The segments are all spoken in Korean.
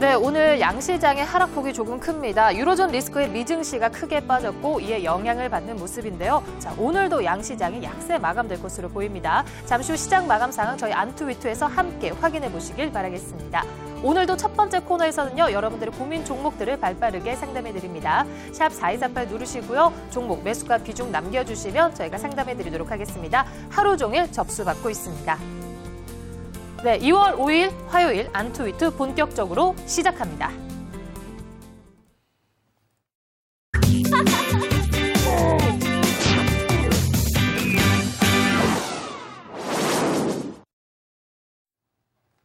네, 오늘 양시장의 하락폭이 조금 큽니다. 유로존 리스크의 미증시가 크게 빠졌고 이에 영향을 받는 모습인데요. 자, 오늘도 양시장이 약세 마감될 것으로 보입니다. 잠시 후 시장 마감 상황 저희 안투위투에서 함께 확인해 보시길 바라겠습니다. 오늘도 첫 번째 코너에서는요, 여러분들의 고민 종목들을 발빠르게 상담해 드립니다. 샵 4238 누르시고요. 종목 매수가 비중 남겨주시면 저희가 상담해 드리도록 하겠습니다. 하루 종일 접수 받고 있습니다. 네, 2월 5일 화요일 안투위투 본격적으로 시작합니다.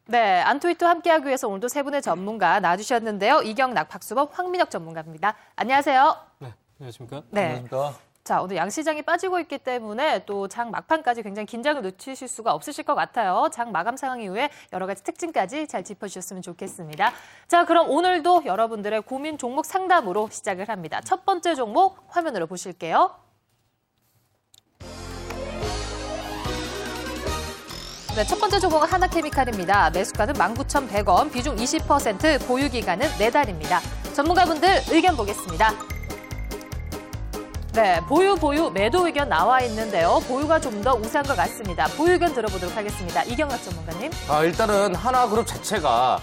네, 안투위투 함께하기 위해서 오늘도 세 분의 전문가 나와주셨는데요. 이경락, 박수범, 황민혁 전문가입니다. 안녕하세요. 네, 안녕하십니까? 네. 안녕하십니까? 자, 오늘 양시장이 빠지고 있기 때문에 또 장 막판까지 굉장히 긴장을 늦추실 수가 없으실 것 같아요. 장 마감 상황 이후에 여러 가지 특징까지 잘 짚어주셨으면 좋겠습니다. 자, 그럼 오늘도 여러분들의 고민 종목 상담으로 시작을 합니다. 첫 번째 종목 화면으로 보실게요. 네, 첫 번째 종목은 하나케미칼입니다. 매수가는 19,100원, 비중 20%, 보유기간은 4달입니다. 전문가분들 의견 보겠습니다. 네, 보유, 매도 의견 나와 있는데요. 보유가 좀 더 우세한 것 같습니다. 보유 의견 들어보도록 하겠습니다. 이경락 전문가님. 일단은 하나그룹 자체가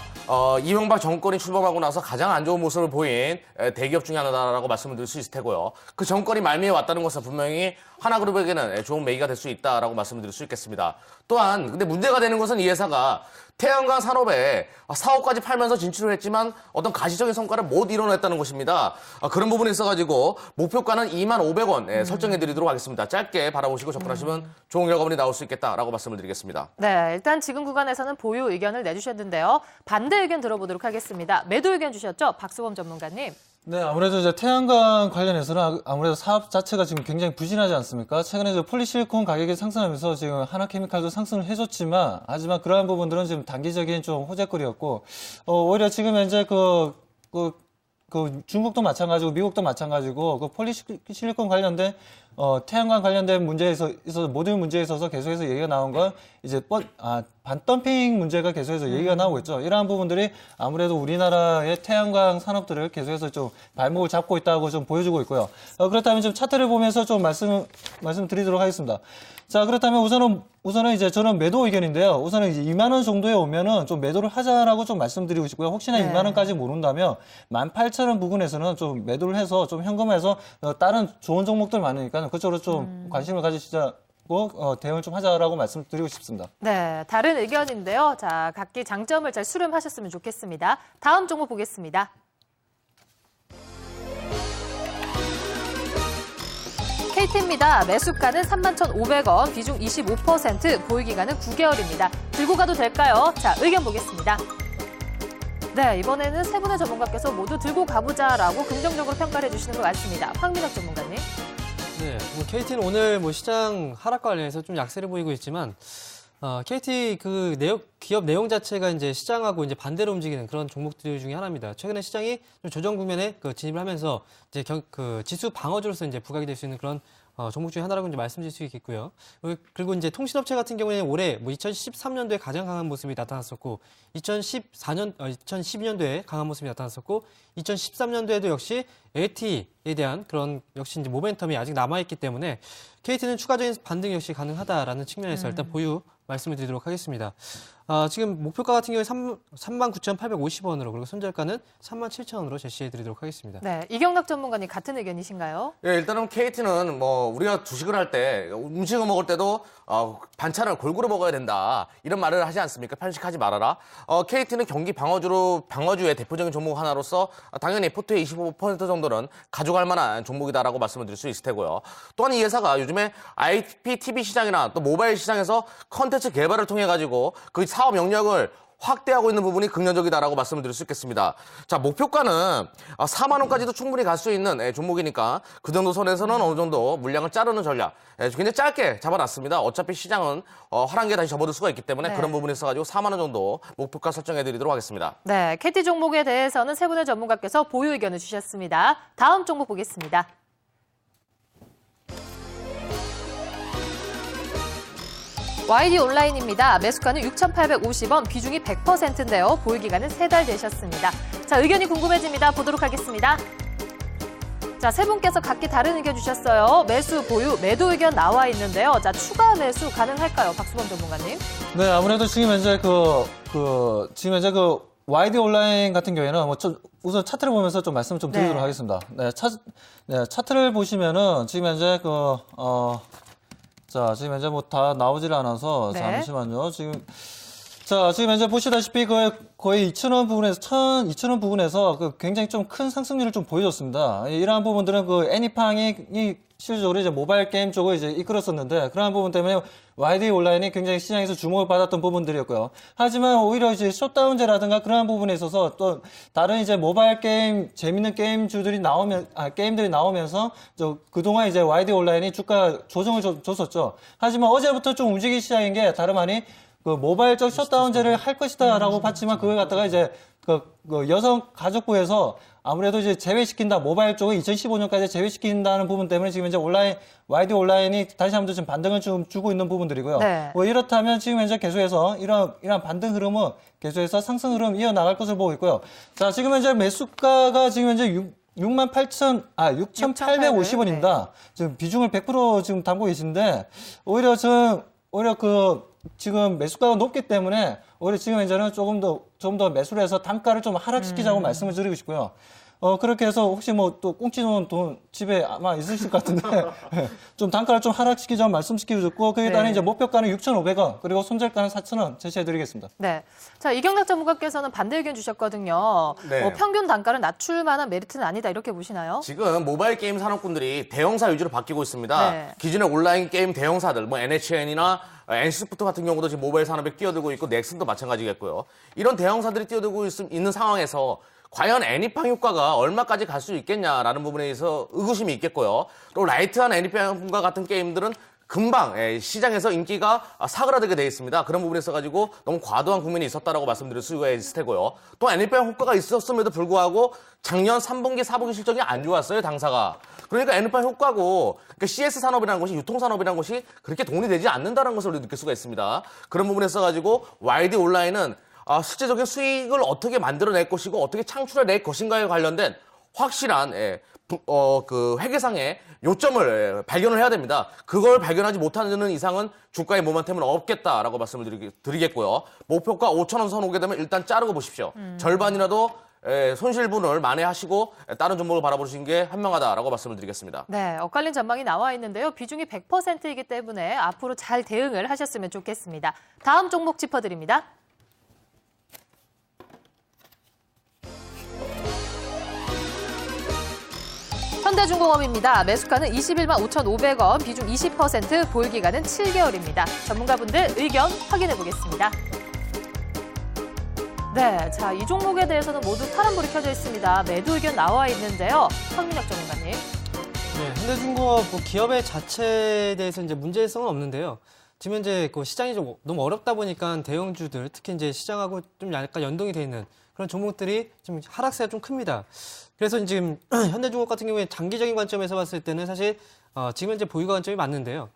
이명박 정권이 출범하고 나서 가장 안 좋은 모습을 보인 대기업 중에 하나다라고 말씀을 드릴 수 있을 테고요. 그 정권이 말미에 왔다는 것은 분명히 하나그룹에게는 좋은 매기가 될 수 있다라고 말씀을 드릴 수 있겠습니다. 또한 근데 문제가 되는 것은 이 회사가 태양광 산업에 사업까지 팔면서 진출을 했지만 어떤 가시적인 성과를 못 이뤄냈다는 것입니다. 그런 부분이 있어가지고 목표가는 25,500원 설정해드리도록 하겠습니다. 짧게 바라보시고 접근하시면 좋은 결과물이 나올 수 있겠다라고 말씀을 드리겠습니다. 네, 일단 지금 구간에서는 보유 의견을 내주셨는데요. 반대 의견 들어보도록 하겠습니다. 매도 의견 주셨죠? 박수범 전문가님. 네, 아무래도 이제 태양광 관련해서는 아무래도 사업 자체가 지금 굉장히 부진하지 않습니까? 최근에 이제 폴리실리콘 가격이 상승하면서 지금 하나케미칼도 상승을 해줬지만, 하지만 그러한 부분들은 지금 단기적인 좀 호재거리였고, 오히려 지금 현재 중국도 마찬가지고 미국도 마찬가지고 그 폴리실리콘 관련된 태양광 관련된 문제에 있어서 모든 문제에 있어서 계속해서 얘기가 나온 건 이제 반덤핑 문제가 계속해서 얘기가 나오고 있죠. 이러한 부분들이 아무래도 우리나라의 태양광 산업들을 계속해서 좀 발목을 잡고 있다고 좀 보여주고 있고요. 그렇다면 좀 차트를 보면서 좀 말씀드리도록 하겠습니다. 자, 그렇다면 우선은 이제 저는 매도 의견인데요. 우선은 이제 2만 원 정도에 오면은 좀 매도를 하자라고 좀 말씀드리고 싶고요. 혹시나 네. 2만 원까지 모른다면 18,000원 부근에서는 좀 매도를 해서 좀 현금화해서 다른 좋은 종목들 많으니까 그쪽으로 좀 관심을 가지시자고 대응을 좀 하자라고 말씀드리고 싶습니다. 네, 다른 의견인데요. 자, 각기 장점을 잘 수렴하셨으면 좋겠습니다. 다음 종목 보겠습니다. KT입니다. 매수가는 31,500원, 비중 25%, 보유기간은 9개월입니다. 들고 가도 될까요? 자, 의견 보겠습니다. 네, 이번에는 세 분의 전문가께서 모두 들고 가보자라고 긍정적으로 평가를 해주시는 것 같습니다. 황민혁 전문가님. 네, KT는 오늘 시장 하락과 관련해서 좀 약세를 보이고 있지만, KT 기업 내용 자체가 이제 시장하고 이제 반대로 움직이는 그런 종목들 중에 하나입니다. 최근에 시장이 좀 조정 국면에 진입을 하면서 이제 지수 방어주로서 이제 부각이 될 수 있는 그런 종목 중에 하나라고 이제 말씀드릴 수 있겠고요. 그리고 이제 통신업체 같은 경우에는 올해 2013년도에 가장 강한 모습이 나타났었고, 2012년도에 강한 모습이 나타났었고, 2013년도에도 역시 LTE에 대한 그런 역시 이제 모멘텀이 아직 남아있기 때문에 KT는 추가적인 반등 역시 가능하다라는 측면에서 일단 보유 말씀을 드리도록 하겠습니다. 지금 목표가 같은 경우에 39,850원으로 그리고 손절가는 37,000원으로 제시해드리도록 하겠습니다. 네, 이경락 전문가님 같은 의견이신가요? 예, 일단은 KT는 우리가 주식을 할 때 음식을 먹을 때도 반찬을 골고루 먹어야 된다 이런 말을 하지 않습니까? 편식하지 말아라. KT는 경기 방어주의 대표적인 종목 하나로서 당연히 포트의 25% 정도는 가져갈 만한 종목이다라고 말씀을 드릴 수 있을 테고요. 또한 이 회사가 요즘에 IPTV 시장이나 또 모바일 시장에서 컨텐츠 개발을 통해 가지고 그 사업 영역을 확대하고 있는 부분이 긍정적이다라고 말씀을 드릴 수 있겠습니다. 자, 목표가는 4만 원까지도 충분히 갈 수 있는 종목이니까 그 정도 선에서는 어느 정도 물량을 자르는 전략 굉장히 짧게 잡아놨습니다. 어차피 시장은 하락에 다시 접어들 수가 있기 때문에 그런 부분이 있어가지고 4만 원 정도 목표가 설정해드리도록 하겠습니다. 네, KT 종목에 대해서는 세 분의 전문가께서 보유 의견을 주셨습니다. 다음 종목 보겠습니다. YD 온라인입니다. 매수가는 6,850원, 비중이 100%인데요. 보유 기간은 3달 되셨습니다. 자, 의견이 궁금해집니다. 보도록 하겠습니다. 자, 세 분께서 각기 다른 의견 주셨어요. 매수, 보유, 매도 의견 나와 있는데요. 자, 추가 매수 가능할까요? 박수범 전문가님. 네, 아무래도 지금 현재 지금 현재 YD 온라인 같은 경우에는 우선 차트를 보면서 좀 말씀을 좀 드리도록 네. 하겠습니다. 차트를 보시면은 지금 현재 지금 현재 뭐 다 나오질 않아서 네. 잠시만요. 지금 현재 보시다시피 거의 2,000원 부분에서 굉장히 좀 큰 상승률을 좀 보여줬습니다. 이러한 부분들은 애니팡이 실질적으로 이제 모바일 게임 쪽을 이제 이끌었었는데 그러한 부분 때문에 YD 온라인이 굉장히 시장에서 주목을 받았던 부분들이었고요. 하지만 오히려 이제 숏다운제라든가 그러한 부분에 있어서 또 다른 이제 모바일 게임 재밌는 게임들이 나오면서 그동안 이제 YD 온라인이 주가 조정을 줬었죠. 하지만 어제부터 좀 움직이기 시작인 게 다름 아닌 모바일적 셧다운제를 할 것이다라고 봤지만 그걸 갖다가 이제 여성 가족부에서 아무래도 이제 제외시킨다. 모바일 쪽을 2015년까지 제외시킨다는 부분 때문에 지금 현재 YD 온라인이 다시 한번 좀 반등을 좀 주고 있는 부분들이고요. 네. 이렇다면 지금 현재 계속해서 이런 반등 흐름은 계속해서 상승 흐름 이어나갈 것을 보고 있고요. 자, 지금 현재 매수가가 지금 현재 6,850원입니다. 지금 비중을 100% 지금 담고 계신데 오히려 지금 매수가가 높기 때문에 오히려 지금 현재는 좀 더 매수를 해서 단가를 좀 하락시키자고 말씀을 드리고 싶고요. 그렇게 해서 혹시 뭐 또 꽁치 놓은 돈 집에 아마 있으실 것 같은데 좀 단가를 좀 하락시키자고 말씀시키고 싶고 그에 따른 네. 이제 목표가는 6,500원 그리고 손절가는 4,000원 제시해드리겠습니다. 네. 자, 이경락 전문가께서는 반대 의견 주셨거든요. 네. 평균 단가를 낮출 만한 메리트는 아니다. 이렇게 보시나요? 지금 모바일 게임 산업군들이 대형사 위주로 바뀌고 있습니다. 네. 기존의 온라인 게임 대형사들, 뭐 NHN이나 NC소프트 같은 경우도 지금 모바일 산업에 끼어들고 있고 넥슨도 마찬가지겠고요. 이런 대형사들이 뛰어들고 있는 상황에서 과연 애니팡 효과가 얼마까지 갈 수 있겠냐라는 부분에 대해서 의구심이 있겠고요. 또 라이트한 애니팡과 같은 게임들은 금방 시장에서 인기가 사그라들게 돼 있습니다. 그런 부분에 있어가지고 너무 과도한 국면이 있었다라고 말씀드릴 수가 있을 테고요. 또 애니팡 효과가 있었음에도 불구하고 작년 3분기, 4분기 실적이 안 좋았어요, 당사가. 그러니까 애니팡 효과고 그러니까 CS 산업이라는 것이 유통산업이라는 것이 그렇게 돈이 되지 않는다는 것을 우리 느낄 수가 있습니다. 그런 부분에 있어가지고 YD 온라인은 실제적인 수익을 어떻게 만들어낼 것이고 어떻게 창출해낼 것인가에 관련된 확실한 회계상의 요점을 발견을 해야 됩니다. 그걸 발견하지 못하는 이상은 주가의 모멘텀은 없겠다라고 말씀을 드리겠고요. 목표가 5,000원 선 오게 되면 일단 자르고 보십시오. 절반이라도 손실분을 만회하시고 다른 종목을 바라보시는 게 현명하다라고 말씀을 드리겠습니다. 네, 엇갈린 전망이 나와 있는데요. 비중이 100%이기 때문에 앞으로 잘 대응을 하셨으면 좋겠습니다. 다음 종목 짚어드립니다. 현대중공업입니다. 매수가는 21만 5,500원, 비중 20%, 보유 기간은 7개월입니다. 전문가분들 의견 확인해 보겠습니다. 네, 자, 이 종목에 대해서는 모두 파란불이 켜져 있습니다. 매도 의견 나와 있는데요. 황민혁 전문가님. 네, 현대중공업 기업의 자체에 대해서 이제 문제성은 없는데요. 지금 현재 시장이 좀 너무 어렵다 보니까 대형주들, 특히 이제 시장하고 좀 약간 연동이 돼 있는 그런 종목들이 좀 하락세가 좀 큽니다. 그래서 지금 현대중공업 같은 경우에 장기적인 관점에서 봤을 때는 사실 지금 현재 보유가 관점이 맞는데요.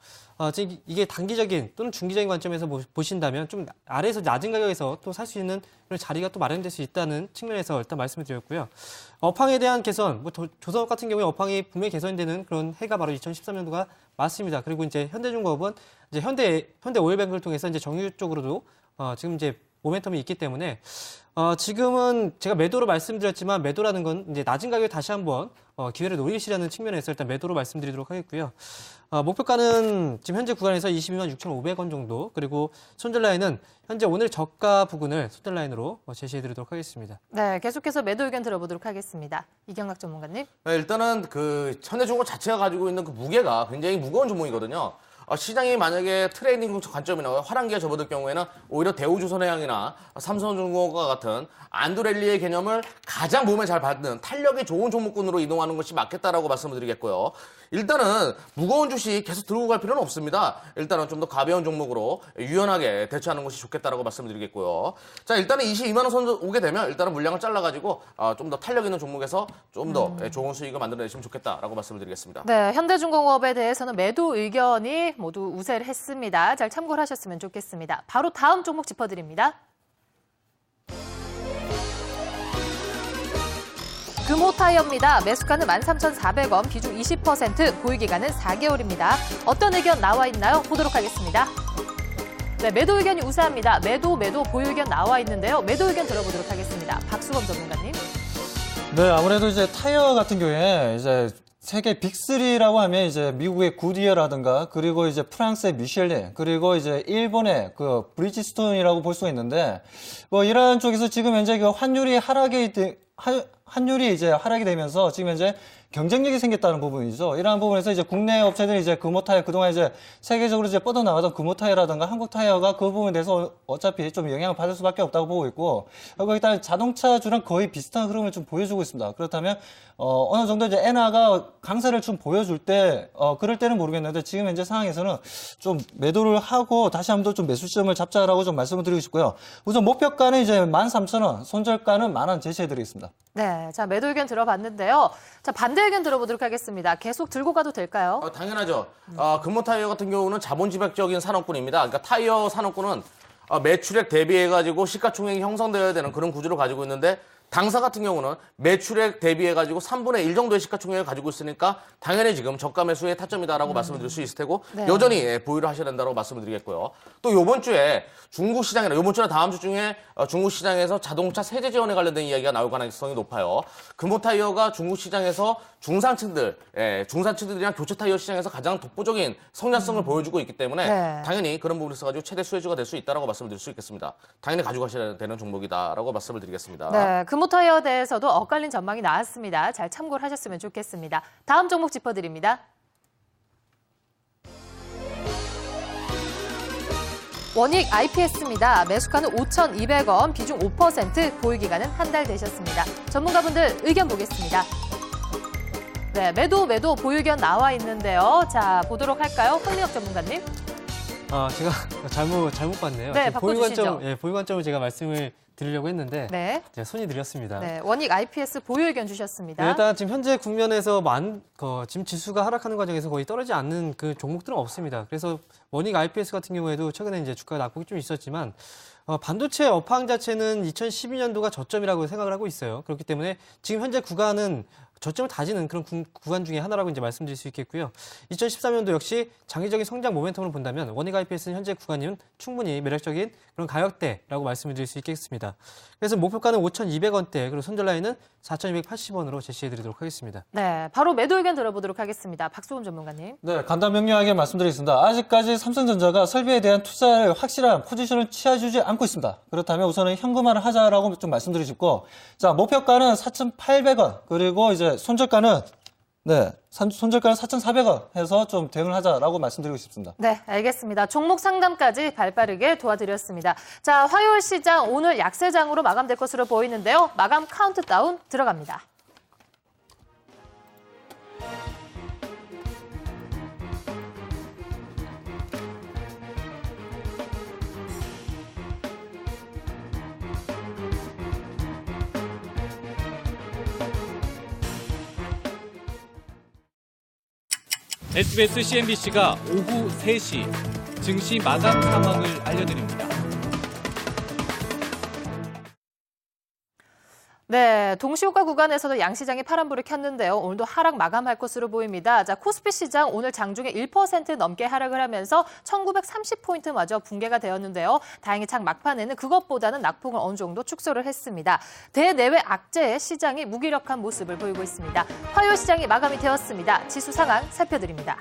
지금 이게 단기적인 또는 중기적인 관점에서 보신다면 좀 아래에서 낮은 가격에서 또 살 수 있는 그런 자리가 또 마련될 수 있다는 측면에서 일단 말씀을 드렸고요. 업황에 대한 개선, 조선업 같은 경우에 업황이 분명히 개선되는 그런 해가 바로 2013년도가 맞습니다. 그리고 이제 현대중공업은 이제 현대 오일뱅크를 통해서 이제 정유 쪽으로도 지금 이제 모멘텀이 있기 때문에 지금은 제가 매도로 말씀드렸지만 매도라는 건 이제 낮은 가격에 다시 한번 기회를 노리시라는 측면에서 일단 매도로 말씀드리도록 하겠고요. 목표가는 지금 현재 구간에서 22만 6,500원 정도, 그리고 손절 라인은 현재 오늘 저가 부근을 손절 라인으로 제시해드리도록 하겠습니다. 네, 계속해서 매도 의견 들어보도록 하겠습니다. 이경락 전문가님. 네, 일단은 현대중공업 자체가 가지고 있는 그 무게가 굉장히 무거운 종목이거든요. 시장이 만약에 트레이딩 관점이나 화랑기에 접어들 경우에는 오히려 대우조선해양이나 삼성중공업과 같은 안도랠리의 개념을 가장 몸에 잘 받는 탄력이 좋은 종목군으로 이동하는 것이 맞겠다라고 말씀을 드리겠고요. 일단은 무거운 주식 계속 들고 갈 필요는 없습니다. 일단은 좀 더 가벼운 종목으로 유연하게 대처하는 것이 좋겠다라고 말씀을 드리겠고요. 자, 일단은 22만 원 선 오게 되면 일단은 물량을 잘라가지고 좀 더 탄력 있는 종목에서 좀 더 좋은 수익을 만들어내시면 좋겠다라고 말씀을 드리겠습니다. 네, 현대중공업에 대해서는 매도 의견이 모두 우세를 했습니다. 잘 참고를 하셨으면 좋겠습니다. 바로 다음 종목 짚어드립니다. 금호타이어입니다. 매수가는 13,400원, 비중 20%, 보유기간은 4개월입니다. 어떤 의견 나와 있나요? 보도록 하겠습니다. 네, 매도 의견이 우세합니다. 매도, 보유 의견 나와 있는데요. 매도 의견 들어보도록 하겠습니다. 박수범 전문가님. 네, 아무래도 이제 타이어 같은 경우에 이제 세계 빅3라고 하면 이제 미국의 구디어라든가 그리고 이제 프랑스의 미셸린 그리고 이제 일본의 그 브리지스톤이라고 볼 수가 있는데 뭐 이러한 쪽에서 지금 현재 그 환율이 이제 하락이 되면서 지금 현재 경쟁력이 생겼다는 부분이죠. 이러한 부분에서 이제 국내 업체들이 이제 금호타이어 그동안 이제 세계적으로 이제 뻗어나가던 금호타이어라든가 한국타이어가 그 부분에 대해서 어차피 좀 영향을 받을 수밖에 없다고 보고 있고 거기다 자동차주랑 거의 비슷한 흐름을 좀 보여주고 있습니다. 그렇다면 어느 정도 이제 엔화가 강세를 좀 보여줄 때 그럴 때는 모르겠는데 지금 현재 상황에서는 좀 매도를 하고 다시 한번 좀 매수 시점을 잡자라고 좀 말씀을 드리고 싶고요. 우선 목표가는 이제 13,000원, 손절가는 10,000원 제시해드리겠습니다. 네, 자 매도 의견 들어봤는데요. 자 반대 의견 들어보도록 하겠습니다. 계속 들고 가도 될까요? 당연하죠. 금호타이어 같은 경우는 자본지배적인 산업군입니다. 그러니까 타이어 산업군은 매출액 대비해가지고 시가총액이 형성되어야 되는 그런 구조를 가지고 있는데 당사 같은 경우는 매출액 대비해가지고 3분의 1 정도의 시가총액을 가지고 있으니까 당연히 지금 저가 매수의 타점이다라고 말씀을 드릴 수 있을 테고 네. 여전히 보유를 하셔야 된다고 말씀을 드리겠고요. 또 이번 주에 중국 시장이나 이번 주나 다음 주 중에 중국 시장에서 자동차 세제 지원에 관련된 이야기가 나올 가능성이 높아요. 금호타이어가 중국 시장에서 중산층들이랑 교체 타이어 시장에서 가장 독보적인 성장성을 보여주고 있기 때문에 네. 당연히 그런 부분에 있어가지고 최대 수혜주가 될 수 있다라고 말씀을 드릴 수 있겠습니다. 당연히 가지고 가셔야 되는 종목이다라고 말씀을 드리겠습니다. 네, 금호타이어에 대해서도 엇갈린 전망이 나왔습니다. 잘 참고를 하셨으면 좋겠습니다. 다음 종목 짚어드립니다. 원익 IPS입니다. 매수가는 5,200원, 비중 5%, 보유기간은 한 달 되셨습니다. 전문가분들 의견 보겠습니다. 네, 매도, 보유 의견 나와 있는데요. 자, 보도록 할까요? 황미혁 전문가님. 제가 잘못 봤네요. 네, 지금 바꿔주시죠. 보유 관점을 제가 말씀을 드리려고 했는데 네. 제가 손이 느렸습니다. 네, 원익 IPS 보유 의견 주셨습니다. 네, 일단 지금 현재 국면에서 지금 지수가 하락하는 과정에서 거의 떨어지지 않는 그 종목들은 없습니다. 그래서 원익 IPS 같은 경우에도 최근에 이제 주가 낙폭이 좀 있었지만 반도체 업황 자체는 2012년도가 저점이라고 생각을 하고 있어요. 그렇기 때문에 지금 현재 구간은 저점을 다지는 그런 구간 중에 하나라고 이제 말씀드릴 수 있겠고요. 2013년도 역시 장기적인 성장 모멘텀을 본다면 원익 IPS는 현재 구간은 충분히 매력적인 그런 가격대라고 말씀을 드릴 수 있겠습니다. 그래서 목표가는 5,200원대, 그리고 손절 라인은 4,280원으로 제시해드리도록 하겠습니다. 네, 바로 매도 의견 들어보도록 하겠습니다. 박수훈 전문가님. 네, 간단 명료하게 말씀드리겠습니다. 아직까지 삼성전자가 설비에 대한 투자를 확실한 포지션을 취해주지 않고 있습니다. 그렇다면 우선은 현금화를 하자라고 좀 말씀드리고 싶고, 자, 목표가는 4,800원, 그리고 이제 손절가는 4,400원 해서 좀 대응을 하자라고 말씀드리고 싶습니다. 네, 알겠습니다. 종목 상담까지 발빠르게 도와드렸습니다. 자, 화요일 시장 오늘 약세장으로 마감될 것으로 보이는데요. 마감 카운트다운 들어갑니다. SBS CNBC가 오후 3시 증시 마감 상황을 알려드립니다. 네, 동시효과 구간에서도 양시장이 파란불을 켰는데요. 오늘도 하락 마감할 것으로 보입니다. 자, 코스피 시장 오늘 장중에 1% 넘게 하락을 하면서 1930포인트마저 붕괴가 되었는데요. 다행히 장 막판에는 그것보다는 낙폭을 어느 정도 축소를 했습니다. 대내외 악재에 시장이 무기력한 모습을 보이고 있습니다. 화요일 시장이 마감이 되었습니다. 지수 상황 살펴드립니다.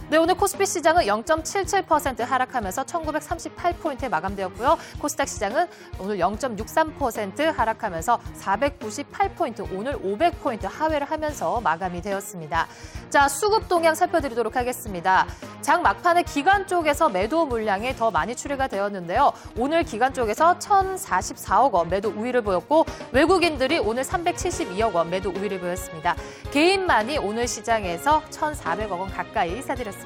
네, 오늘 코스피 시장은 0.77% 하락하면서 1938포인트에 마감되었고요. 코스닥 시장은 오늘 0.63% 하락하면서 498포인트, 오늘 500포인트 하회를 하면서 마감이 되었습니다. 자, 수급 동향 살펴드리도록 하겠습니다. 장 막판에 기관 쪽에서 매도 물량이 더 많이 출회가 되었는데요. 오늘 기관 쪽에서 1,044억 원 매도 우위를 보였고 외국인들이 오늘 372억 원 매도 우위를 보였습니다. 개인만이 오늘 시장에서 1,400억 원 가까이 사들였습니다.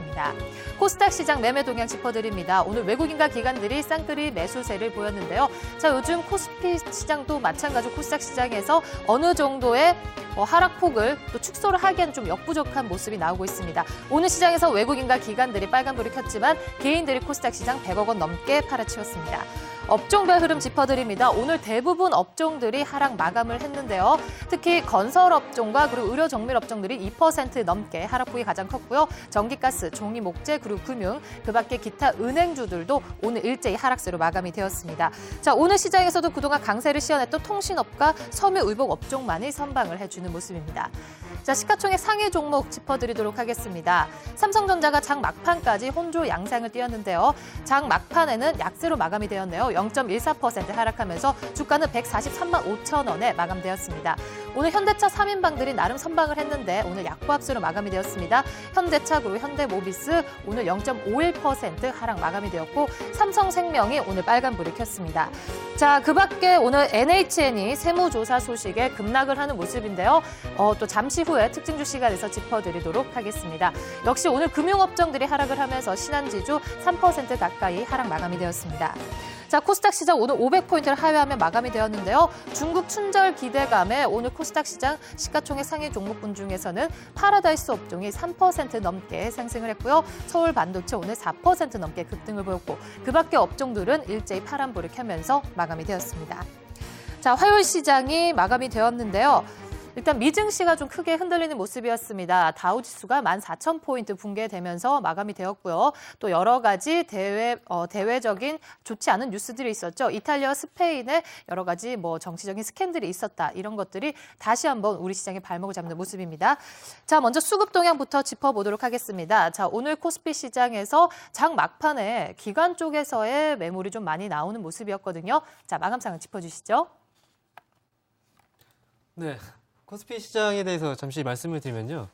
코스닥 시장 매매 동향 짚어드립니다. 오늘 외국인과 기관들이 쌍끌이 매수세를 보였는데요. 자, 요즘 코스피 시장도 마찬가지로 코스닥 시장에서 어느 정도의 하락폭을 또 축소를 하기에는 좀 역부족한 모습이 나오고 있습니다. 오늘 시장에서 외국인과 기관 기관들이 빨간불을 켰지만 개인들이 코스닥 시장 100억 원 넘게 팔아치웠습니다. 업종별 흐름 짚어드립니다. 오늘 대부분 업종들이 하락 마감을 했는데요. 특히 건설업종과 그리고 의료정밀업종들이 2% 넘게 하락폭이 가장 컸고요. 전기가스, 종이, 목재, 그리고 금융, 그밖에 기타 은행주들도 오늘 일제히 하락세로 마감이 되었습니다. 자, 오늘 시장에서도 그동안 강세를 시현했던 통신업과 섬유의복 업종만이 선방을 해주는 모습입니다. 자, 시가총액 상위 종목 짚어드리도록 하겠습니다. 삼성전자가 장 막판까지 혼조 양상을 띄었는데요. 장 막판에는 약세로 마감이 되었네요. 0.14% 하락하면서 주가는 143만 5천 원에 마감되었습니다. 오늘 현대차 3인방들이 나름 선방을 했는데 오늘 약보합수로 마감이 되었습니다. 현대차 그리고 현대모비스 오늘 0.51% 하락 마감이 되었고 삼성생명이 오늘 빨간불을 켰습니다. 자, 그밖에 오늘 NHN이 세무조사 소식에 급락을 하는 모습인데요. 또 잠시 후에 특징주 시간에서 짚어드리도록 하겠습니다. 역시 오늘 금융업종들이 하락을 하면서 신한지주 3% 가까이 하락 마감이 되었습니다. 자, 코스닥 시장 오늘 500포인트를 하회하며 마감이 되었는데요. 중국 춘절 기대감에 오늘 코스닥 시장 시가총액 상위 종목군 중에서는 파라다이스 업종이 3% 넘게 상승을 했고요. 서울 반도체 오늘 4% 넘게 급등을 보였고 그밖에 업종들은 일제히 파란불을 켜면서 마감이 되었습니다. 자, 화요일 시장이 마감이 되었는데요. 일단 미증시가 좀 크게 흔들리는 모습이었습니다. 다우지수가 14,000포인트 붕괴되면서 마감이 되었고요. 또 여러 가지 대외적인 좋지 않은 뉴스들이 있었죠. 이탈리아와 스페인의 여러 가지 정치적인 스캔들이 있었다. 이런 것들이 다시 한번 우리 시장의 발목을 잡는 모습입니다. 자, 먼저 수급 동향부터 짚어보도록 하겠습니다. 자, 오늘 코스피 시장에서 장 막판에 기관 쪽에서의 매물이 좀 많이 나오는 모습이었거든요. 자, 마감상을 짚어주시죠. 네. 코스피 시장에 대해서 잠시 말씀을 드리면요.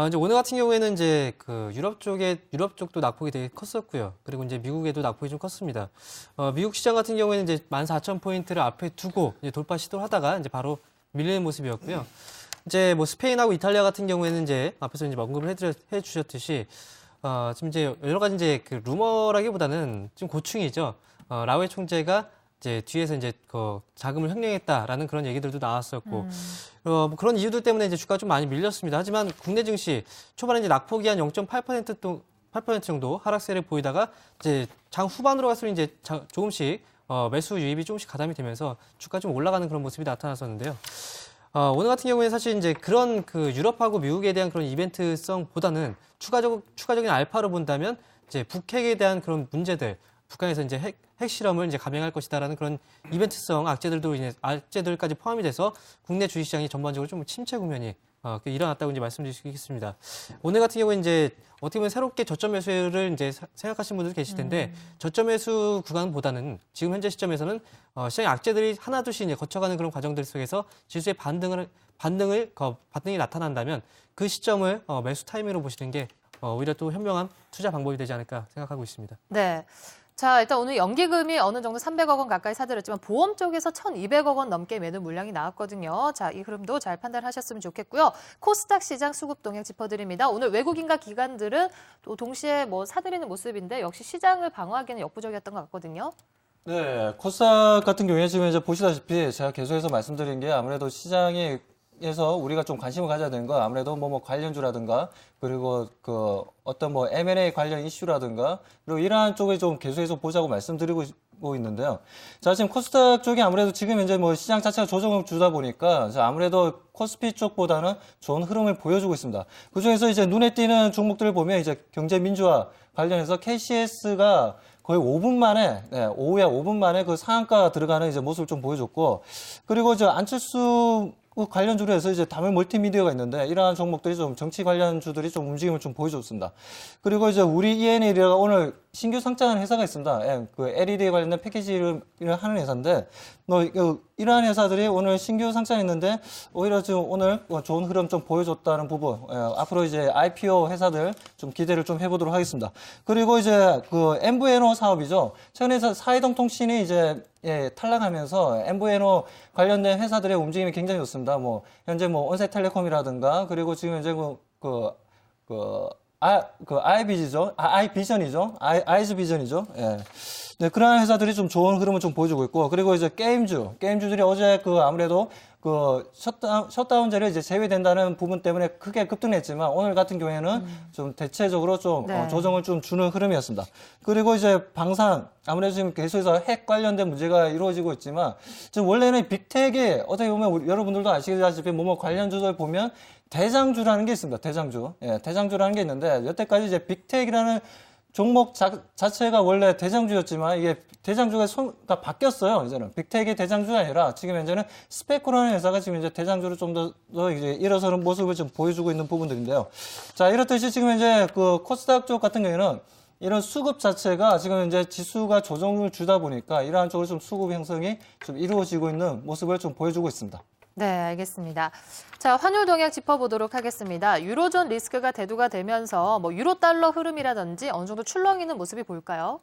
이제 오늘 같은 경우에는 이제 그 유럽 쪽도 낙폭이 되게 컸었고요. 그리고 이제 미국에도 낙폭이 좀 컸습니다. 미국 시장 같은 경우에는 이제 14,000포인트를 앞에 두고 이제 돌파 시도를 하다가 이제 바로 밀리는 모습이었고요. 이제 스페인하고 이탈리아 같은 경우에는 이제 앞에서 이제 언급을 해 주셨듯이 지금 이제 여러 가지 이제 그 루머라기보다는 좀 고충이죠. 라우에 총재가 이제 뒤에서 이제 그 자금을 횡령했다라는 그런 얘기들도 나왔었고, 뭐 그런 이유들 때문에 이제 주가가 좀 많이 밀렸습니다. 하지만 국내 증시 초반에 이제 낙폭이 한 8% 정도 하락세를 보이다가 이제 장 후반으로 갈수록 이제 조금씩 매수 유입이 조금씩 가담이 되면서 주가 좀 올라가는 그런 모습이 나타났었는데요. 오늘 같은 경우에 사실 이제 그런 그 유럽하고 미국에 대한 그런 이벤트성보다는 추가적인 알파로 본다면 이제 북핵에 대한 그런 문제들, 북한에서 이제 핵 실험을 이제 감행할 것이다라는 그런 이벤트성 악재들까지 포함이 돼서 국내 주식시장이 전반적으로 좀 침체 국면이 일어났다고 이제 말씀드릴 수 있겠습니다. 오늘 같은 경우에 이제 어떻게 보면 새롭게 저점 매수를 이제 생각하시는 분들 계실 텐데 저점 매수 구간보다는 지금 현재 시점에서는 시장의 악재들이 하나둘씩 이제 거쳐가는 그런 과정들 속에서 지수의 반등이 나타난다면 그 시점을 매수 타이밍으로 보시는 게 오히려 또 현명한 투자 방법이 되지 않을까 생각하고 있습니다. 네. 자, 일단 오늘 연기금이 어느 정도 300억 원 가까이 사들였지만 보험 쪽에서 1,200억 원 넘게 매도 물량이 나왔거든요. 자, 이 흐름도 잘 판단하셨으면 좋겠고요. 코스닥 시장 수급 동향 짚어드립니다. 오늘 외국인과 기관들은 또 동시에 사들이는 모습인데 역시 시장을 방어하기에는 역부족이었던 것 같거든요. 네, 코스닥 같은 경우에 지금 이제 보시다시피 제가 계속해서 말씀드린 게 아무래도 시장에서 우리가 좀 관심을 가져야 되는 건 아무래도 관련주라든가 그리고 그 어떤 M&A 관련 이슈라든가 그리고 이러한 쪽에 좀 계속해서 보자고 말씀드리고 있는데요. 자, 지금 코스닥 쪽이 아무래도 지금 현재 시장 자체가 조정을 주다 보니까 아무래도 코스피 쪽보다는 좋은 흐름을 보여주고 있습니다. 그 중에서 이제 눈에 띄는 종목들을 보면 이제 경제 민주화 관련해서 KCS가 거의 5분 만에, 오후에 5분 만에 그 상한가 들어가는 이제 모습을 좀 보여줬고, 그리고 이제 안철수 관련주로 해서 이제 다물 멀티미디어가 있는데, 이러한 종목들이 좀 정치 관련주들이 좀 움직임을 좀 보여줬습니다. 그리고 이제 우리 ENL이가 오늘 신규 상장하는 회사가 있습니다. 그 LED 관련된 패키지를 하는 회사인데, 이러한 회사들이 오늘 신규 상장했는데, 오히려 지금 오늘 좋은 흐름 좀 보여줬다는 부분, 앞으로 이제 IPO 회사들 좀 기대를 좀 해보도록 하겠습니다. 그리고 이제 그 MVNO 사업이죠. 최근에 사이동 통신이 이제 탈락하면서 MVNO 관련된 회사들의 움직임이 굉장히 좋습니다. 현재 온셋텔레콤이라든가, 그리고 지금 현재 아이즈비전이죠. 예. 네, 그러한 회사들이 좀 좋은 흐름을 좀 보여주고 있고, 그리고 이제 게임주들이 어제 아무래도 그 셧다운제를 이제 제외된다는 부분 때문에 크게 급등했지만 오늘 같은 경우에는 좀 대체적으로 좀 네. 조정을 좀 주는 흐름이었습니다. 그리고 이제 방산 아무래도 지금 계속해서 핵 관련된 문제가 이루어지고 있지만 지금 원래는 빅텍이 어떻게 보면 여러분들도 아시다시피 뭐 관련주들 보면 대장주라는 게 있습니다. 대장주. 예, 대장주라는 게 있는데 여태까지 이제 빅텍이라는 종목 자체가 원래 대장주였지만 이게 대장주가 바뀌었어요. 이제는 빅텍이 대장주가 아니라 지금 현재는 스페코라는 회사가 지금 이제 대장주로 좀 더 이제 일어서는 모습을 좀 보여주고 있는 부분들인데요. 자, 이렇듯이 지금 현재 그 코스닥 쪽 같은 경우에는 이런 수급 자체가 지금 이제 지수가 조정을 주다 보니까 이러한 쪽으로 좀 수급 형성이 좀 이루어지고 있는 모습을 좀 보여주고 있습니다. 네, 알겠습니다. 자, 환율 동향 짚어보도록 하겠습니다. 유로존 리스크가 대두가 되면서 뭐 유로 달러 흐름이라든지 어느 정도 출렁이는 모습이 보일까요?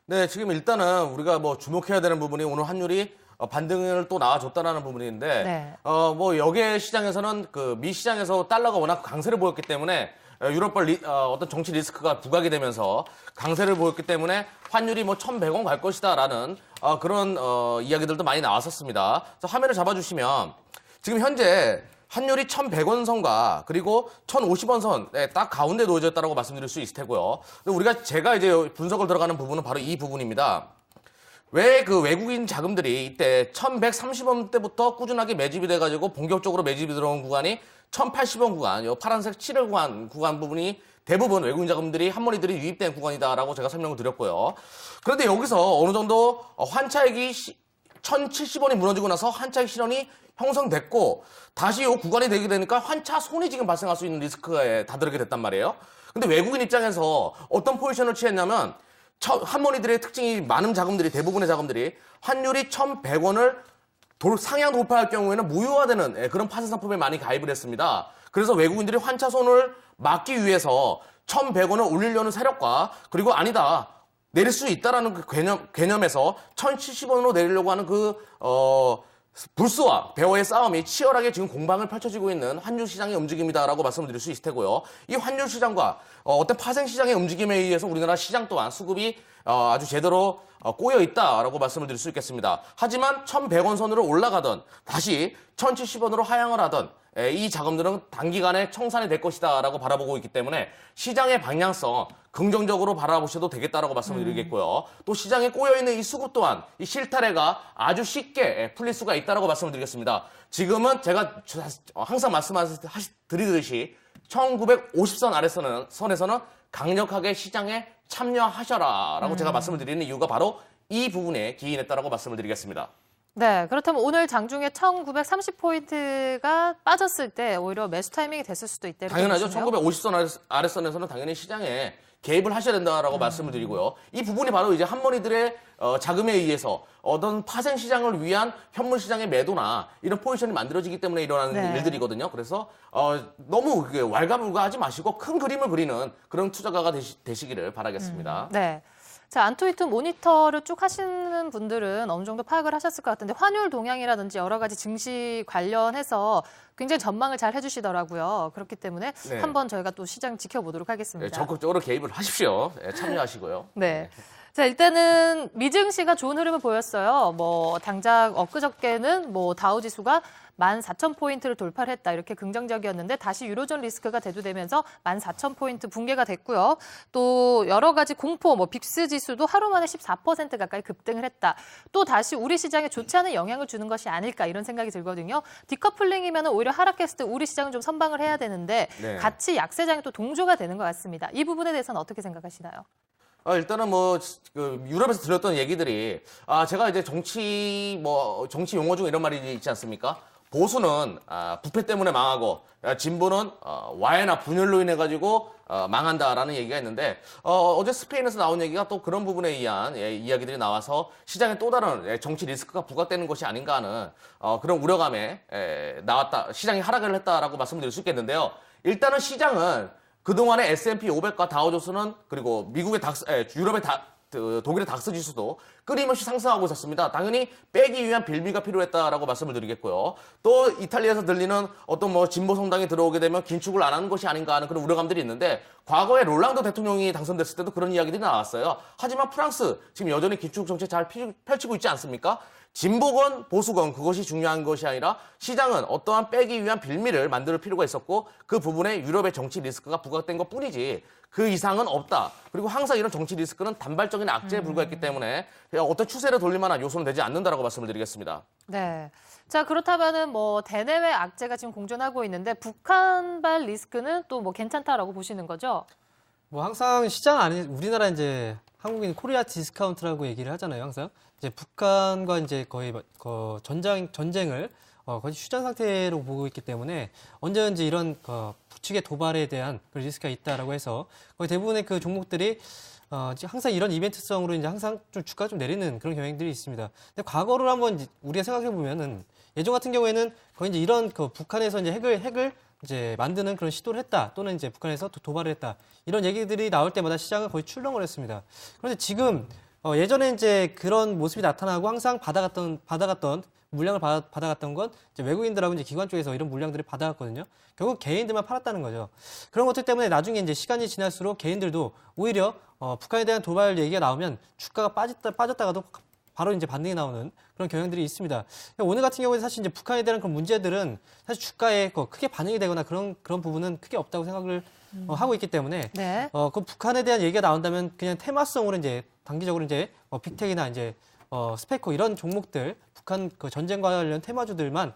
네, 지금 일단은 우리가 뭐 주목해야 되는 부분이 오늘 환율이 반등을 또 나와줬다라는 부분인데, 네. 뭐 여기에 시장에서는 그 미 시장에서 달러가 워낙 강세를 보였기 때문에 유럽발 어떤 정치 리스크가 부각이 되면서 강세를 보였기 때문에 환율이 뭐 1,100원 갈 것이다라는 그런 이야기들도 많이 나왔었습니다. 화면을 잡아주시면 지금 현재 환율이 1,100원 선과 그리고 1,050원 선 딱 가운데 놓여져 있다고 말씀드릴 수 있을 테고요. 근데 제가 이제 분석을 들어가는 부분은 바로 이 부분입니다. 왜 그 외국인 자금들이 이때 1,130원대부터 꾸준하게 매집이 돼가지고 본격적으로 매집이 들어온 구간이 1,080원 구간, 요 파란색 7월 구간 부분이 대부분 외국인 자금들이 한머니들이 유입된 구간이다라고 제가 설명을 드렸고요. 그런데 여기서 어느 정도 환차익이 1,070원이 무너지고 나서 환차익 실현이 형성됐고 다시 이 구간이 되게 되니까 환차 손이 지금 발생할 수 있는 리스크에 다다르게 됐단 말이에요. 근데 외국인 입장에서 어떤 포지션을 취했냐면 한머니들의 특징이 많은 자금들이 대부분의 자금들이 환율이 1,100원을 상향 돌파할 경우에는 무효화되는 그런 파생 상품에 많이 가입을 했습니다. 그래서 외국인들이 환차손을 막기 위해서 1,100원을 올리려는 세력과 그리고 아니다 내릴 수 있다라는 그 개념에서 1,070원으로 내리려고 하는 불스와 배어의 싸움이 치열하게 지금 공방을 펼쳐지고 있는 환율 시장의 움직임이다라고 말씀을 드릴 수 있을 테고요. 이 환율 시장과 어떤 파생 시장의 움직임에 의해서 우리나라 시장 또한 수급이 아주 제대로 꼬여 있다라고 말씀을 드릴 수 있겠습니다. 하지만 1,100원 선으로 올라가던 다시 1,070원으로 하향을 하던 이 자금들은 단기간에 청산이 될 것이다라고 바라보고 있기 때문에 시장의 방향성 긍정적으로 바라보셔도 되겠다라고 말씀을 드리겠고요. 또 시장에 꼬여있는 이 수급 또한 이 실타래가 아주 쉽게 풀릴 수가 있다라고 말씀을 드리겠습니다. 지금은 제가 항상 말씀드리듯이 1950선 아래선에서는 강력하게 시장에 참여하셔라라고 제가 말씀을 드리는 이유가 바로 이 부분에 기인했다라고 말씀을 드리겠습니다. 네, 그렇다면 오늘 장중에 1930포인트가 빠졌을 때 오히려 매수 타이밍이 됐을 수도 있다. 당연하죠. 1950선 아래선에서는 당연히 시장에 개입을 하셔야 된다라고 말씀을 드리고요. 이 부분이 바로 이제 한머니들의 자금에 의해서 어떤 파생 시장을 위한 현물 시장의 매도나 이런 포지션이 만들어지기 때문에 일어나는 네. 일들이거든요. 그래서 너무 왈가불가하지 마시고 큰 그림을 그리는 그런 투자가가 되시기를 바라겠습니다. 네. 자, 안토이트 모니터를 쭉 하시는 분들은 어느 정도 파악을 하셨을 것 같은데 환율 동향이라든지 여러 가지 증시 관련해서 굉장히 전망을 잘 해주시더라고요. 그렇기 때문에 네. 한번 저희가 또 시장 지켜보도록 네, 하겠습니다. 적극적으로 개입을 하십시오. 네, 참여하시고요. 네. 자, 일단은 미증시가 좋은 흐름을 보였어요. 뭐 당장 엊그저께는 뭐 다우 지수가 14,000포인트를 돌파를 했다. 이렇게 긍정적이었는데 다시 유로존 리스크가 대두되면서 14,000포인트 붕괴가 됐고요. 또 여러 가지 공포, 뭐 빅스 지수도 하루 만에 14% 가까이 급등을 했다. 또 다시 우리 시장에 좋지 않은 영향을 주는 것이 아닐까 이런 생각이 들거든요. 디커플링이면 오히려 하락했을 때 우리 시장은 좀 선방을 해야 되는데 네. 같이 약세장이 또 동조가 되는 것 같습니다. 이 부분에 대해서는 어떻게 생각하시나요? 일단은 유럽에서 들렸던 얘기들이 제가 이제 정치 용어 중에 이런 말이 있지 않습니까? 보수는 부패 때문에 망하고 진보는 와해나 분열로 인해 가지고 망한다라는 얘기가 있는데 어제 스페인에서 나온 얘기가 또 그런 부분에 의한 이야기들이 나와서 시장에 또 다른 정치 리스크가 부각되는 것이 아닌가 하는 그런 우려감에 나왔다. 시장이 하락을 했다라고 말씀드릴 수 있겠는데요. 일단은 시장은 그동안의 S&P 500과 다우존스는 그리고 미국의 유럽의 독일의 닥스 지수도 끊임없이 상승하고 있었습니다. 당연히 빼기 위한 빌미가 필요했다라고 말씀을 드리겠고요. 또 이탈리아에서 들리는 어떤 진보 성당이 들어오게 되면 긴축을 안 하는 것이 아닌가 하는 그런 우려감들이 있는데 과거에 롤랑드 대통령이 당선됐을 때도 그런 이야기들이 나왔어요. 하지만 프랑스 지금 여전히 긴축 정책 잘 펼치고 있지 않습니까? 진보건 보수건 그것이 중요한 것이 아니라 시장은 어떠한 빼기 위한 빌미를 만들 필요가 있었고 그 부분에 유럽의 정치 리스크가 부각된 것뿐이지 그 이상은 없다. 그리고 항상 이런 정치 리스크는 단발적인 악재에 불과했기 때문에 어떤 추세를 돌릴 만한 요소는 되지 않는다라고 말씀을 드리겠습니다. 네. 자, 그렇다면은 뭐 대내외 악재가 지금 공존하고 있는데 북한발 리스크는 또 뭐 괜찮다라고 보시는 거죠? 뭐 항상 시장 안에 우리나라 이제 한국인 코리아 디스카운트라고 얘기를 하잖아요. 항상 이제 북한과 이제 거의 전쟁을 거의 휴전 상태로 보고 있기 때문에 언제든지 이런 북측의 도발에 대한 그 리스크가 있다라고 해서 거의 대부분의 그 종목들이 항상 이런 이벤트성으로 이제 항상 좀 주가 좀 내리는 그런 경향들이 있습니다. 근데 과거를 한번 이제 우리가 생각해 보면은 예전 같은 경우에는 거의 이제 이런 북한에서 이제 핵을 이제 만드는 그런 시도를 했다 또는 이제 북한에서 도발을 했다 이런 얘기들이 나올 때마다 시장은 거의 출렁을 했습니다. 그런데 지금 예전에 이제 그런 모습이 나타나고 항상 받아갔던 물량을 받아갔던 건 이제 외국인들하고 이제 기관 쪽에서 이런 물량들을 받아갔거든요. 결국 개인들만 팔았다는 거죠. 그런 것들 때문에 나중에 이제 시간이 지날수록 개인들도 오히려 북한에 대한 도발 얘기가 나오면 주가가 빠졌다가도 바로 이제 반등이 나오는 그런 경향들이 있습니다. 오늘 같은 경우에 사실 이제 북한에 대한 그런 문제들은 사실 주가에 크게 반응이 되거나 그런 부분은 크게 없다고 생각을 하고 있기 때문에 네. 그 북한에 대한 얘기가 나온다면 그냥 테마성으로 이제 단기적으로 이제 빅텍이나 이제 스페코 이런 종목들 북한 그 전쟁과 관련 테마주들만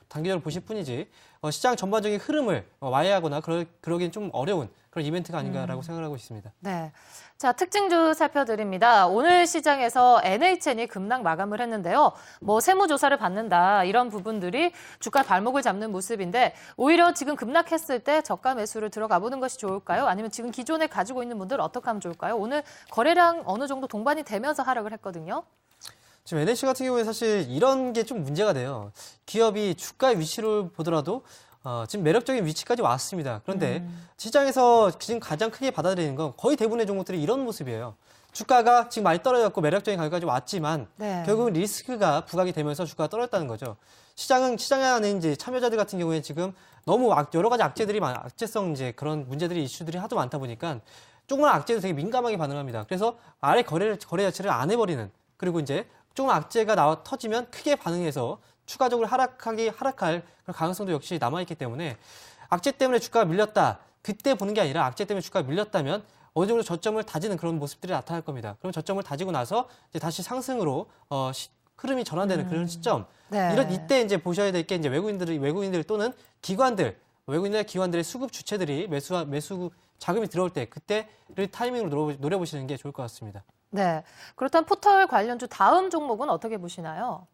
단기적으로 보실 뿐이지 시장 전반적인 흐름을 와해하거나 그러기엔 좀 어려운 그런 이벤트가 아닌가라고 생각을 하고 있습니다. 네. 자, 특징주 살펴드립니다. 오늘 시장에서 NHN이 급락 마감을 했는데요. 뭐 세무조사를 받는다 이런 부분들이 주가 발목을 잡는 모습인데 오히려 지금 급락했을 때 저가 매수를 들어가 보는 것이 좋을까요? 아니면 지금 기존에 가지고 있는 분들 어떻게 하면 좋을까요? 오늘 거래량 어느 정도 동반이 되면서 하락을 했거든요. 지금 NH 같은 경우에 사실 이런 게 좀 문제가 돼요. 기업이 주가의 위치를 보더라도 지금 매력적인 위치까지 왔습니다. 그런데 시장에서 지금 가장 크게 받아들이는 건 거의 대부분의 종목들이 이런 모습이에요. 주가가 지금 많이 떨어졌고 매력적인 가격까지 왔지만 네. 결국은 리스크가 부각이 되면서 주가가 떨어졌다는 거죠. 시장 안에 이제 참여자들 같은 경우에 지금 너무 여러 가지 악재성 이제 그런 문제들이 이슈들이 하도 많다 보니까 조그만 악재도 되게 민감하게 반응합니다. 그래서 아예 거래 자체를 안 해버리는 그리고 이제 조금 악재가 터지면 크게 반응해서 추가적으로 하락할 그런 가능성도 역시 남아있기 때문에 악재 때문에 주가가 밀렸다. 그때 보는 게 아니라 악재 때문에 주가가 밀렸다면 어느 정도 저점을 다지는 그런 모습들이 나타날 겁니다. 그럼 저점을 다지고 나서 이제 다시 상승으로 흐름이 전환되는 그런 시점. 네. 이때 이제 보셔야 될 게 이제 외국인들 또는 기관들의 수급 주체들이 매수 자금이 들어올 때 그때를 타이밍으로 노려보시는 게 좋을 것 같습니다. 네. 그렇다면 포털 관련주 다음 종목은 어떻게 보시나요?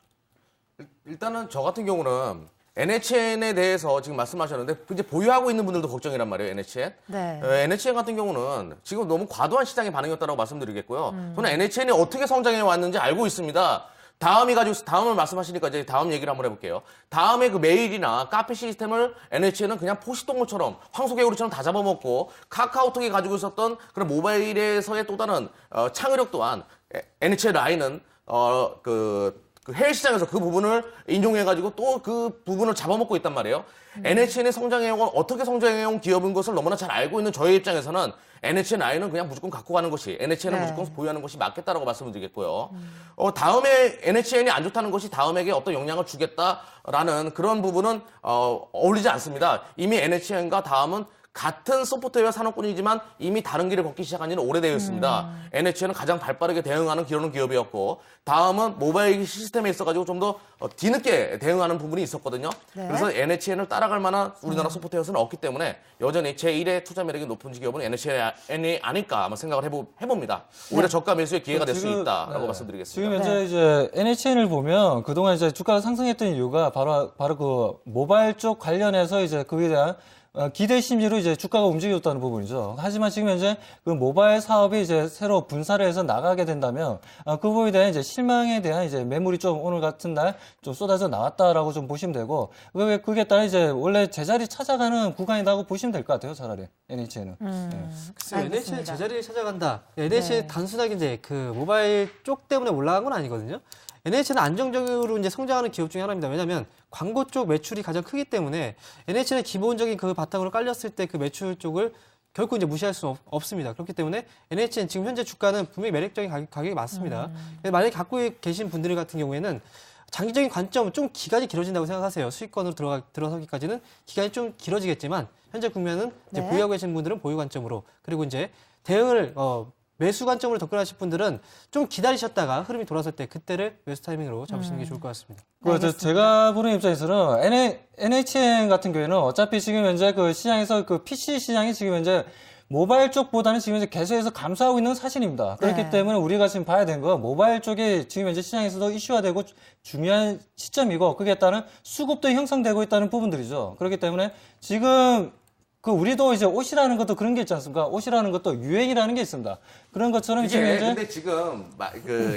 일단은 저 같은 경우는 NHN에 대해서 지금 말씀하셨는데 이제 보유하고 있는 분들도 걱정이란 말이에요, NHN. 네. NHN 같은 경우는 지금 너무 과도한 시장의 반응이었다고 말씀드리겠고요. 저는 NHN이 어떻게 성장해 왔는지 알고 있습니다. 다음을 말씀하시니까 이제 다음 얘기를 한번 해볼게요. 다음에 그 메일이나 카페 시스템을 NHN은 그냥 포식동물처럼 황소개구리처럼 다 잡아먹고 카카오톡이 가지고 있었던 그런 모바일에서의 또 다른 창의력 또한 NHN 라인은 그 해외 시장에서 그 부분을 인용해가지고 또 그 부분을 잡아먹고 있단 말이에요. NHN이 성장해온 어떻게 성장해온 기업인 것을 너무나 잘 알고 있는 저의 입장에서는 NHN 라인은 그냥 무조건 갖고 가는 것이 NHN은 네. 무조건 보유하는 것이 맞겠다라고 말씀을 드리겠고요. 다음에 NHN이 안 좋다는 것이 다음에게 어떤 영향을 주겠다라는 그런 부분은 어울리지 않습니다. 이미 NHN과 다음은 같은 소프트웨어 산업군이지만 이미 다른 길을 걷기 시작한 지는 오래되어 있습니다. NHN은 가장 발빠르게 대응하는 그런 기업이었고 다음은 모바일 시스템에 있어가지고 좀 더 뒤늦게 대응하는 부분이 있었거든요. 네. 그래서 NHN을 따라갈 만한 우리나라 소프트웨어는 없기 때문에 여전히 제1의 투자 매력이 높은 기업은 NHN이 아닐까 한번 생각을 해봅니다. 오히려 저가 매수의 기회가 될 수 있다라고 말씀드리겠습니다. 지금 현재 이제 NHN을 보면 그동안 이제 주가가 상승했던 이유가 바로 그 모바일 쪽 관련해서 이제 그에 대한 기대 심리로 이제 주가가 움직였다는 부분이죠. 하지만 지금 현재 그 모바일 사업이 이제 새로 분사를 해서 나가게 된다면 그 부분에 대한 이제 실망에 대한 이제 매물이 좀 오늘 같은 날 좀 쏟아져 나왔다라고 좀 보시면 되고 그게 따라 이제 원래 제자리 찾아가는 구간이라고 보시면 될 것 같아요. 차라리 NHN은. 글쎄요, NHN 알겠습니다. 제자리를 찾아간다. NHN 네. 단순하게 이제 그 모바일 쪽 때문에 올라간 건 아니거든요. NHN은 안정적으로 이제 성장하는 기업 중에 하나입니다. 왜냐하면 광고 쪽 매출이 가장 크기 때문에 NHN의 기본적인 그 바탕으로 깔렸을 때 그 매출 쪽을 결코 이제 무시할 수 없습니다. 그렇기 때문에 NHN 지금 현재 주가는 분명히 매력적인 가격이 맞습니다. 만약에 갖고 계신 분들 같은 경우에는 장기적인 관점, 좀 기간이 길어진다고 생각하세요. 수익권으로 들어서기까지는 기간이 좀 길어지겠지만 현재 국면은 이제 네. 보유하고 계신 분들은 보유 관점으로, 그리고 이제 대응을 매수 관점으로 접근하실 분들은 좀 기다리셨다가 흐름이 돌아설 때 그때를 매수 타이밍으로 잡으시는 게 좋을 것 같습니다. 제가 보는 입장에서는 NHN 같은 경우에는 어차피 지금 현재 그 시장에서 그 PC 시장이 지금 현재 모바일 쪽보다는 지금 현재 계속해서 감소하고 있는 사실입니다. 그렇기 네. 때문에 우리가 지금 봐야 되는 건 모바일 쪽이 지금 현재 시장에서도 이슈화되고 중요한 시점이고, 그게 따른 수급도 형성되고 있다는 부분들이죠. 그렇기 때문에 지금 우리도 이제 옷이라는 것도 그런 게 있지 않습니까? 옷이라는 것도 유행이라는 게 있습니다. 그런 것처럼 지금 이게 현재 근데 지금 그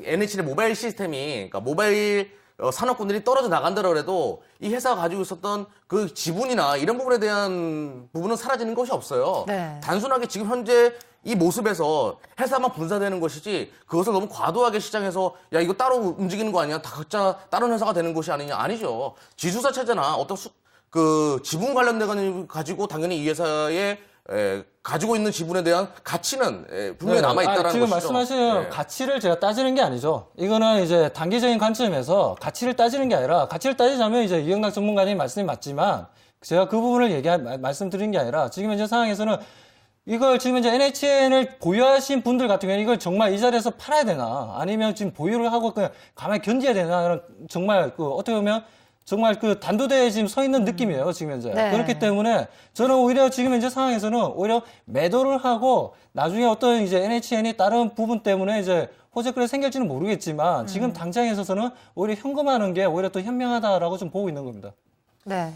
NHN의 모바일 시스템이, 그러니까 모바일 산업군들이 떨어져 나간다고 해도 이 회사가 가지고 있었던 그 지분이나 이런 부분에 대한 부분은 사라지는 것이 없어요. 네. 단순하게 지금 현재 이 모습에서 회사만 분사되는 것이지, 그것을 너무 과도하게 시장에서 야 이거 따로 움직이는 거 아니야? 다 각자 다른 회사가 되는 것이 아니냐? 아니죠. 지주사 체제나 어떤 그 지분 관련돼 가지고 당연히 이 회사의 가지고 있는 지분에 대한 가치는 분명히 남아 있다라는 지금 것이죠. 말씀하신 예. 가치를 제가 따지는 게 아니죠. 이거는 이제 단기적인 관점에서 가치를 따지는 게 아니라, 가치를 따지자면 이제 이영락 전문가님 말씀이 맞지만 제가 그 부분을 말씀드린 게 아니라, 지금 현재 상황에서는 이걸 지금 현재 NHN을 보유하신 분들 같은 경우는 이걸 정말 이 자리에서 팔아야 되나, 아니면 지금 보유를 하고 그냥 가만히 견뎌야 되나, 정말 어떻게 보면 정말 단도대에 지금 서 있는 느낌이에요, 지금 현재. 네. 그렇기 때문에 저는 오히려 지금 현재 상황에서는 오히려 매도를 하고 나중에 어떤 이제 NHN이 다른 부분 때문에 이제 호재거리 생길지는 모르겠지만 지금 당장에 있어서는 오히려 현금화하는 게 오히려 또 현명하다라고 좀 보고 있는 겁니다. 네.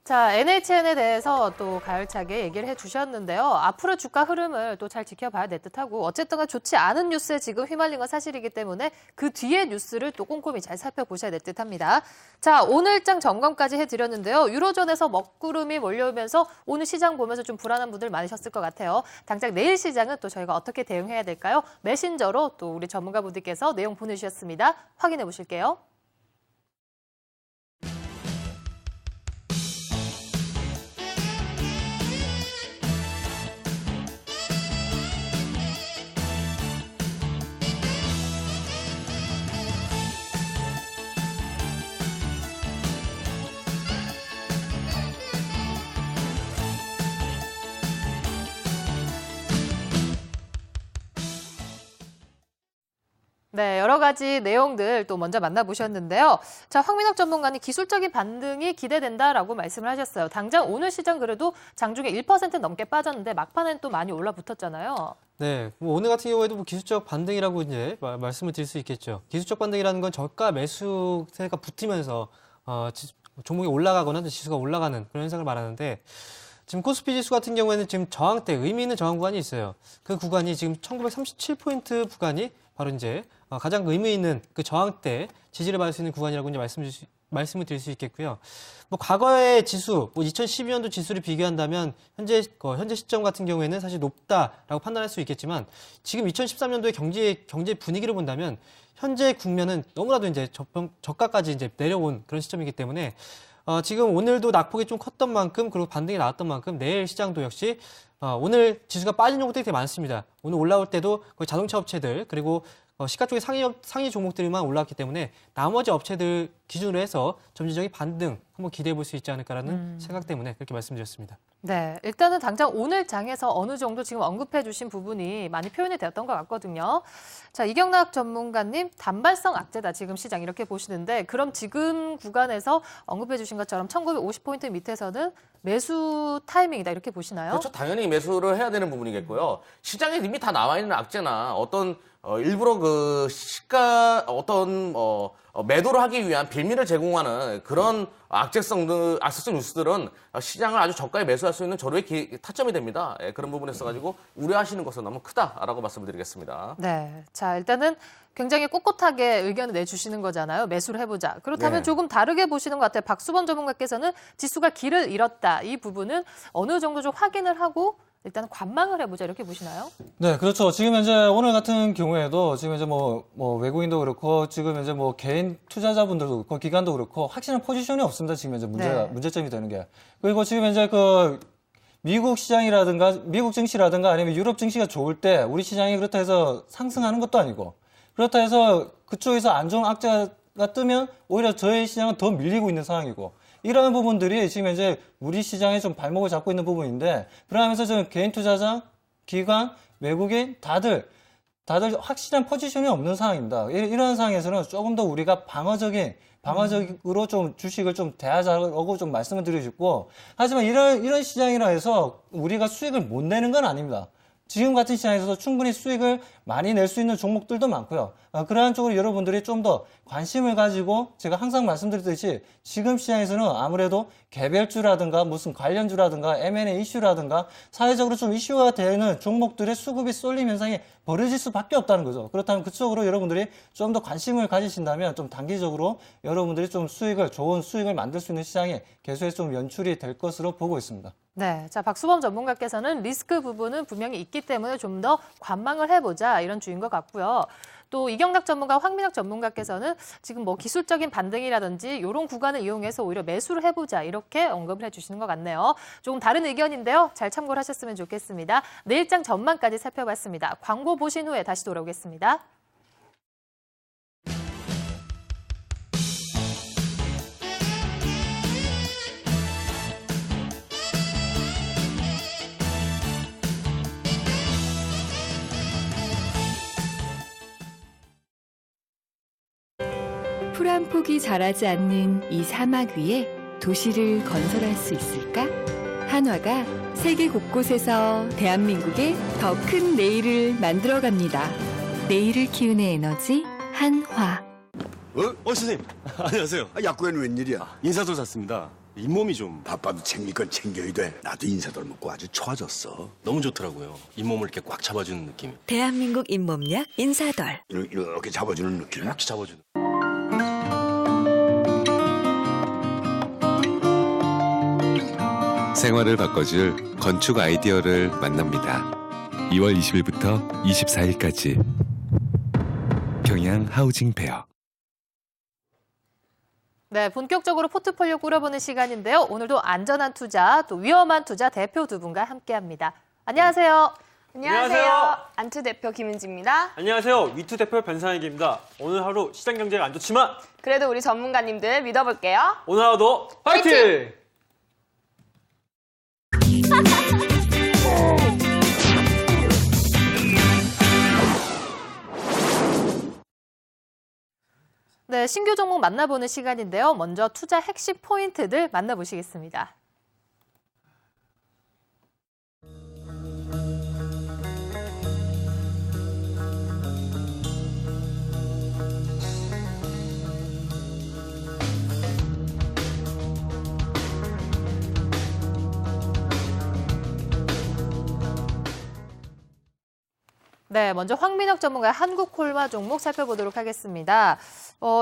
자, NHN에 대해서 또 가열차게 얘기를 해주셨는데요. 앞으로 주가 흐름을 또 잘 지켜봐야 될 듯하고, 어쨌든 좋지 않은 뉴스에 지금 휘말린 건 사실이기 때문에 그 뒤에 뉴스를 또 꼼꼼히 잘 살펴보셔야 될 듯합니다. 자, 오늘장 점검까지 해드렸는데요. 유로존에서 먹구름이 몰려오면서 오늘 시장 보면서 좀 불안한 분들 많으셨을 것 같아요. 당장 내일 시장은 또 저희가 어떻게 대응해야 될까요? 메신저로 또 우리 전문가분들께서 내용 보내주셨습니다. 확인해 보실게요. 네, 여러 가지 내용들 또 먼저 만나보셨는데요. 자, 황민혁 전문가님 기술적인 반등이 기대된다라고 말씀을 하셨어요. 당장 오늘 시장 그래도 장중에 1% 넘게 빠졌는데 막판엔 또 많이 올라붙었잖아요. 네, 오늘 같은 경우에도 기술적 반등이라고 이제 말씀을 드릴 수 있겠죠. 기술적 반등이라는 건 저가 매수세가 붙으면서 종목이 올라가거나 지수가 올라가는 그런 현상을 말하는데, 지금 코스피 지수 같은 경우에는 지금 저항대, 의미 있는 저항 구간이 있어요. 그 구간이 지금 1937포인트 구간이 바로 이제 가장 의미 있는 그 저항대 지지를 받을 수 있는 구간이라고 이제 말씀을 드릴 수 있겠고요. 과거의 지수, 2012년도 지수를 비교한다면 현재 시점 같은 경우에는 사실 높다라고 판단할 수 있겠지만, 지금 2013년도의 경제 분위기를 본다면 현재 국면은 너무나도 이제 저가까지 이제 내려온 그런 시점이기 때문에 지금 오늘도 낙폭이 좀 컸던 만큼, 그리고 반등이 나왔던 만큼 내일 시장도 역시 오늘 지수가 빠진 종목들이 되게 많습니다. 오늘 올라올 때도 거의 자동차 업체들, 그리고 시가 쪽의 상위 종목들만 올라왔기 때문에 나머지 업체들 기준으로 해서 점진적인 반등 한번 기대해 볼 수 있지 않을까라는 생각 때문에 그렇게 말씀드렸습니다. 네, 일단은 당장 오늘 장에서 어느 정도 지금 언급해 주신 부분이 많이 표현이 되었던 것 같거든요. 자, 이경락 전문가님, 단발성 악재다 지금 시장 이렇게 보시는데, 그럼 지금 구간에서 언급해 주신 것처럼 1950포인트 밑에서는 매수 타이밍이다 이렇게 보시나요? 그렇죠. 당연히 매수를 해야 되는 부분이겠고요. 시장에 이미 다 나와 있는 악재나 어떤 일부러 그 시가 매도를 하기 위한 빌미를 제공하는 그런 악재성 뉴스들은 시장을 아주 저가에 매수할 수 있는 절호의 타점이 됩니다. 그런 부분에 있어가지고 우려하시는 것은 너무 크다라고 말씀을 드리겠습니다. 네, 자 일단은 굉장히 꼿꼿하게 의견을 내주시는 거잖아요. 매수를 해보자. 그렇다면 네. 조금 다르게 보시는 것 같아요. 박수범 전문가께서는 지수가 길을 잃었다. 이 부분은 어느 정도 좀 확인을 하고 일단 관망을 해보자 이렇게 보시나요? 네, 그렇죠. 지금 현재 오늘 같은 경우에도 지금 현재 외국인도 그렇고 지금 현재 개인 투자자분들도 그렇고 기관도 그렇고 확실한 포지션이 없습니다. 지금 현재 문제점이 되는 게. 그리고 지금 현재 미국 시장이라든가 미국 증시라든가 아니면 유럽 증시가 좋을 때 우리 시장이 그렇다 해서 상승하는 것도 아니고 그렇다 해서 그쪽에서 안 좋은 악재가 뜨면 오히려 저희 시장은 더 밀리고 있는 상황이고 이러한 부분들이 지금 이제 우리 시장에 좀 발목을 잡고 있는 부분인데 그러면서 지금 개인 투자자, 기관, 외국인 다들 확실한 포지션이 없는 상황입니다. 이런 상황에서는 조금 더 우리가 방어적으로 좀 주식을 좀 대하자고 좀 말씀을 드리고 싶고 하지만 이런 시장이라 해서 우리가 수익을 못 내는 건 아닙니다. 지금 같은 시장에서도 충분히 수익을 많이 낼 수 있는 종목들도 많고요. 그러한 쪽으로 여러분들이 좀 더 관심을 가지고 제가 항상 말씀드렸듯이 지금 시장에서는 아무래도 개별주라든가 무슨 관련주라든가 M&A 이슈라든가 사회적으로 좀 이슈가 되는 종목들의 수급이 쏠림 현상이 벌어질 수밖에 없다는 거죠. 그렇다면 그쪽으로 여러분들이 좀 더 관심을 가지신다면 좀 단기적으로 여러분들이 좀 좋은 수익을 만들 수 있는 시장에 계속해서 좀 연출이 될 것으로 보고 있습니다. 네, 자 박수범 전문가께서는 리스크 부분은 분명히 있기 때문에 좀 더 관망을 해보자 이런 주인 것 같고요. 또 이경락 전문가, 황민혁 전문가께서는 지금 뭐 기술적인 반등이라든지 이런 구간을 이용해서 오히려 매수를 해보자 이렇게 언급을 해주시는 것 같네요. 조금 다른 의견인데요. 잘 참고를 하셨으면 좋겠습니다. 내일장 전망까지 살펴봤습니다. 광고 보신 후에 다시 돌아오겠습니다. 풀 한 폭이 자라지 않는 이 사막 위에 도시를 건설할 수 있을까? 한화가 세계 곳곳에서 대한민국의 더 큰 내일을 만들어갑니다. 내일을 키우는 에너지 한화. 선생님. 안녕하세요. 약국에는 웬일이야? 인사도 샀습니다. 잇몸이 좀 바빠도 챙길 건 챙겨야 돼. 나도 인사돌 먹고 아주 좋아졌어. 너무 좋더라고요. 잇몸을 이렇게 꽉 잡아주는 느낌. 대한민국 잇몸약 인사돌. 이렇게 잡아주는 느낌. 이렇게 잡아주는. 생활을 바꿔줄 건축 아이디어를 만납니다. 2월 20일부터 24일까지 경양 하우징 페어. 네, 본격적으로 포트폴리오 꾸려보는 시간인데요. 오늘도 안전한 투자, 또 위험한 투자 대표 두 분과 함께합니다. 안녕하세요. 안녕하세요. 안투 대표 김은지입니다. 안녕하세요. 위투 대표 변상익입니다. 오늘 하루 시장 경제가 안 좋지만 그래도 우리 전문가님들 믿어볼게요. 오늘 하루도 파이팅! 네, 신규 종목 만나보는 시간인데요. 먼저 투자 핵심 포인트들 만나보시겠습니다. 네, 먼저 황민혁 전문가의 한국콜마 종목 살펴보도록 하겠습니다.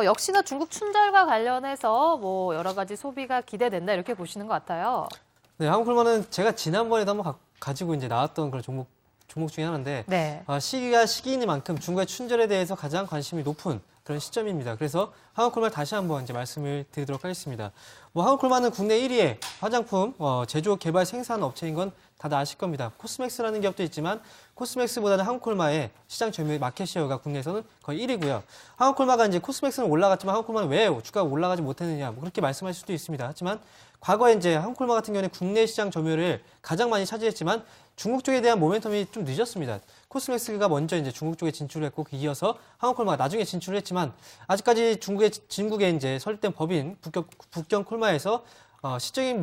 역시나 중국 춘절과 관련해서 뭐 여러 가지 소비가 기대된다 이렇게 보시는 것 같아요. 네, 한국콜마는 제가 지난번에도 한번 가지고 이제 나왔던 그런 종목 중에 하나인데 네. 시기가 시기이니만큼 중국의 춘절에 대해서 가장 관심이 높은 그런 시점입니다. 그래서 한국콜마를 다시 한번 이제 말씀을 드리도록 하겠습니다. 한국콜마는 국내 1위의 화장품 제조, 개발, 생산 업체인 건 다들 아실 겁니다. 코스맥스라는 기업도 있지만 코스맥스보다는 한국콜마의 시장 점유율 마켓시어가 국내에서는 거의 1위고요. 한국콜마가 이제 코스맥스는 올라갔지만 한국콜마는 왜 주가가 올라가지 못했느냐 그렇게 말씀하실 수도 있습니다. 하지만 과거에 이제 한국콜마 같은 경우는 국내 시장 점유율을 가장 많이 차지했지만 중국 쪽에 대한 모멘텀이 좀 늦었습니다. 코스맥스가 먼저 이제 중국 쪽에 진출을 했고 이어서 한국콜마가 나중에 진출을 했지만 아직까지 중국에 이제 설립된 법인 북경 콜마에서 시적인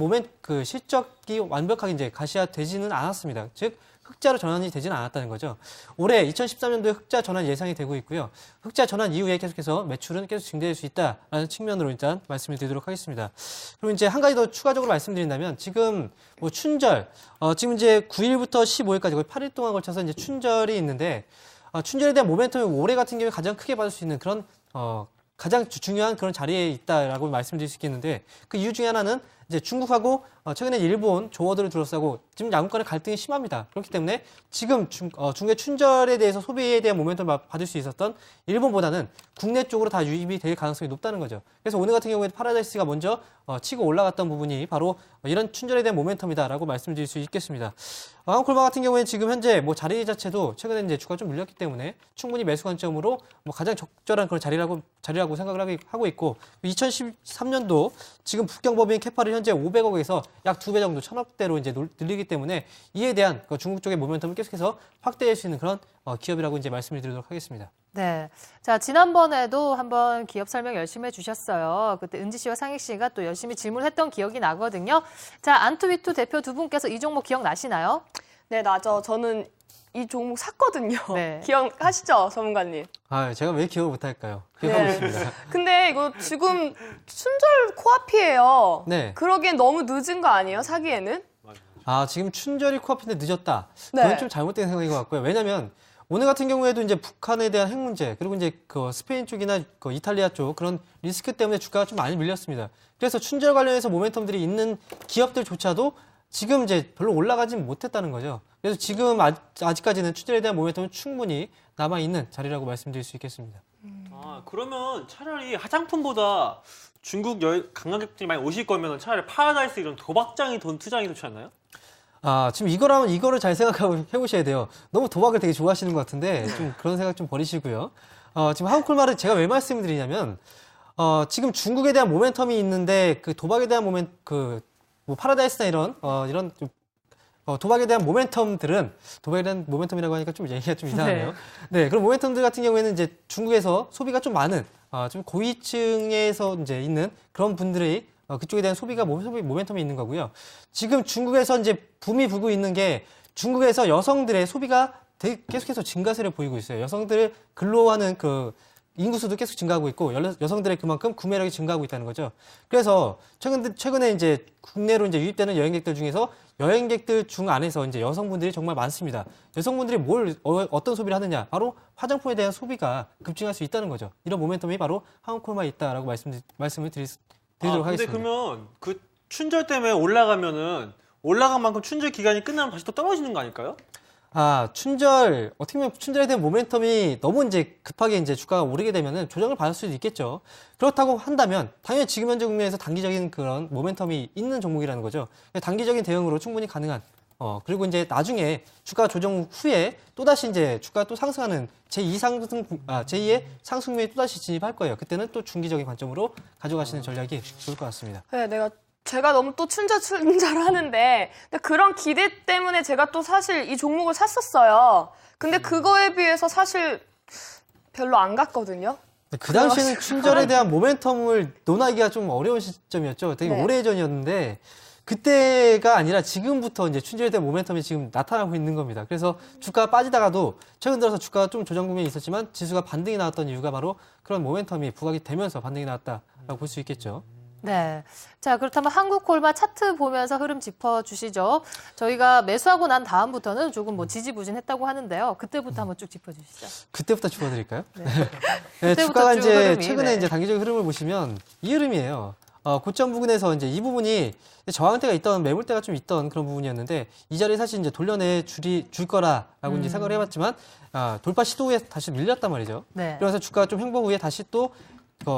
실적이 완벽하게 이제 가시화되지는 않았습니다. 즉 흑자로 전환이 되지는 않았다는 거죠. 올해 2013년도에 흑자 전환 예상이 되고 있고요. 흑자 전환 이후에 계속해서 매출은 계속 증대될 수 있다라는 측면으로 일단 말씀을 드리도록 하겠습니다. 그리고 이제 한 가지 더 추가적으로 말씀드린다면 지금 춘절 지금 이제 9일부터 15일까지 거의 8일 동안 걸쳐서 이제 춘절이 있는데 춘절에 대한 모멘텀이 올해 같은 경우에 가장 크게 받을 수 있는 그런 가장 중요한 그런 자리에 있다라고 말씀드릴 수 있겠는데 그 이유 중에 하나는 이제 중국하고 최근에 일본 조어들을 둘러싸고 지금 양국 간의 갈등이 심합니다. 그렇기 때문에 지금 중국의 춘절에 대해서 소비에 대한 모멘텀을 받을 수 있었던 일본보다는 국내 쪽으로 다 유입이 될 가능성이 높다는 거죠. 그래서 오늘 같은 경우에 파라다이스가 먼저 치고 올라갔던 부분이 바로 이런 춘절에 대한 모멘텀이다라고 말씀드릴 수 있겠습니다. 한국콜마 같은 경우에는 지금 현재 뭐 자리 자체도 최근에 이제 주가가 좀 밀렸기 때문에 충분히 매수 관점으로 뭐 가장 적절한 그런 자리라고 생각을 하고 있고 2013년도 지금 북경법인 캐파를 현재 500억에서 약 2배 정도 1,000억대로 이제 늘리기 때문에 이에 대한 중국 쪽의 모멘텀을 계속해서 확대할 수 있는 그런 기업이라고 이제 말씀을 드리도록 하겠습니다. 네. 자, 지난번에도 한번 기업 설명 열심히 해주셨어요. 그때 은지 씨와 상익 씨가 또 열심히 질문했던 기억이 나거든요. 자, 안투위투 대표 두 분께서 이 종목 기억나시나요? 네, 나죠. 저는 이 종목 샀거든요. 네. 기억하시죠, 전문가님? 아, 제가 왜 기억을 못할까요? 기억하고 네. 있습니다. 근데 이거 지금 춘절 코앞이에요. 네. 그러기엔 너무 늦은 거 아니에요, 사기에는? 아, 지금 춘절이 코앞인데 늦었다. 네. 그건 좀 잘못된 생각인 것 같고요. 왜냐면 오늘 같은 경우에도 이제 북한에 대한 핵 문제, 그리고 이제 그 스페인 쪽이나 그 이탈리아 쪽 그런 리스크 때문에 주가가 좀 많이 밀렸습니다. 그래서 춘절 관련해서 모멘텀들이 있는 기업들조차도 지금 이제 별로 올라가진 못했다는 거죠. 그래서 지금 아직까지는 춘절에 대한 모멘텀은 충분히 남아있는 자리라고 말씀드릴 수 있겠습니다. 아, 그러면 차라리 화장품보다 중국 관광객들이 많이 오실 거면 차라리 파라다이스 이런 도박장이 돈 투자하기 좋지 않나요? 아, 지금 이거를 잘 생각하고 해보셔야 돼요. 너무 도박을 되게 좋아하시는 것 같은데, 좀 그런 생각 좀 버리시고요. 지금 한국콜마를 제가 왜 말씀드리냐면, 지금 중국에 대한 모멘텀이 있는데, 그 도박에 대한 뭐 파라다이스나 이런 좀, 도박에 대한 모멘텀들은, 도박에 대한 모멘텀이라고 하니까 좀 얘기가 좀 이상하네요. 네, 그런 모멘텀들 같은 경우에는 이제 중국에서 소비가 좀 많은, 좀 고위층에서 이제 있는 그런 분들이 그쪽에 대한 소비 모멘텀이 있는 거고요. 지금 중국에서 이제 붐이 불고 있는 게 중국에서 여성들의 소비가 계속해서 증가세를 보이고 있어요. 여성들을 근로하는 그 인구수도 계속 증가하고 있고 여성들의 그만큼 구매력이 증가하고 있다는 거죠. 그래서 최근에 이제 국내로 이제 유입되는 여행객들 중에서 여행객들 중 안에서 이제 여성분들이 정말 많습니다. 여성분들이 어떤 소비를 하느냐? 바로 화장품에 대한 소비가 급증할 수 있다는 거죠. 이런 모멘텀이 바로 한국콜마에 있다라고 말씀을 드리도록 근데 하겠습니다. 그러면 그 춘절 때문에 올라가면은 올라간 만큼 춘절 기간이 끝나면 다시 또 떨어지는 거 아닐까요? 아, 어떻게 보면 춘절에 대한 모멘텀이 너무 이제 급하게 이제 주가가 오르게 되면은 조정을 받을 수도 있겠죠. 그렇다고 한다면, 당연히 지금 현재 국면에서 단기적인 그런 모멘텀이 있는 종목이라는 거죠. 단기적인 대응으로 충분히 가능한, 그리고 이제 나중에 주가 조정 후에 또다시 이제 주가가 또 상승하는 제2의 상승률에 또다시 진입할 거예요. 그때는 또 중기적인 관점으로 가져가시는 전략이 좋을 것 같습니다. 네, 제가 너무 또 춘절 하는데 근데 그런 기대 때문에 제가 또 사실 이 종목을 샀었어요. 근데 그거에 비해서 사실 별로 안 갔거든요. 그 당시에는 춘절에 대한 모멘텀을 논하기가 좀 어려운 시점이었죠. 되게 네. 오래전이었는데 그때가 아니라 지금부터 이제 춘절에 대한 모멘텀이 지금 나타나고 있는 겁니다. 그래서 주가가 빠지다가도 최근 들어서 주가가 좀 조정 국면이 있었지만 지수가 반등이 나왔던 이유가 바로 그런 모멘텀이 부각이 되면서 반등이 나왔다라고 볼 수 있겠죠. 네. 자, 그렇다면 한국콜마 차트 보면서 흐름 짚어주시죠. 저희가 매수하고 난 다음부터는 조금 뭐 지지부진했다고 하는데요. 그때부터 한번 쭉 짚어주시죠. 그때부터 짚어드릴까요? 네. 네, 주가가 쭉 이제 흐름이, 최근에 네. 이제 단기적인 흐름을 보시면 이 흐름이에요. 고점 부근에서 이제 이 부분이 저항대가 있던 매물대가 좀 있던 그런 부분이었는데 이 자리에 사실 이제 돌려내 줄 거라라고 이제 생각을 해봤지만 돌파 시도 후에 다시 밀렸단 말이죠. 네. 그래서 주가가 좀 횡보 후에 다시 또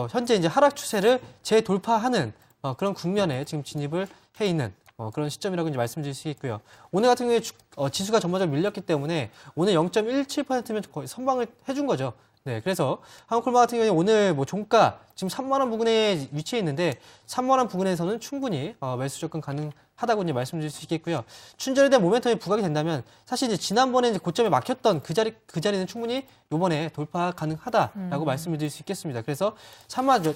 현재 이제 하락 추세를 재돌파하는 그런 국면에 지금 진입을 해 있는 그런 시점이라고 이제 말씀드릴 수 있고요. 오늘 같은 경우에 지수가 전반적으로 밀렸기 때문에 오늘 0.17%면 거의 선방을 해준 거죠. 네, 그래서 한국콜마 같은 경우에 오늘 뭐 종가 지금 3만 원 부근에 위치해 있는데 3만 원 부근에서는 충분히 매수 접근 가능하다고 이제 말씀드릴 수 있겠고요. 춘절에 대한 모멘텀이 부각이 된다면 사실 이제 지난번에 이제 고점에 막혔던 그 자리는 충분히 이번에 돌파 가능하다라고 말씀을 드릴 수 있겠습니다. 그래서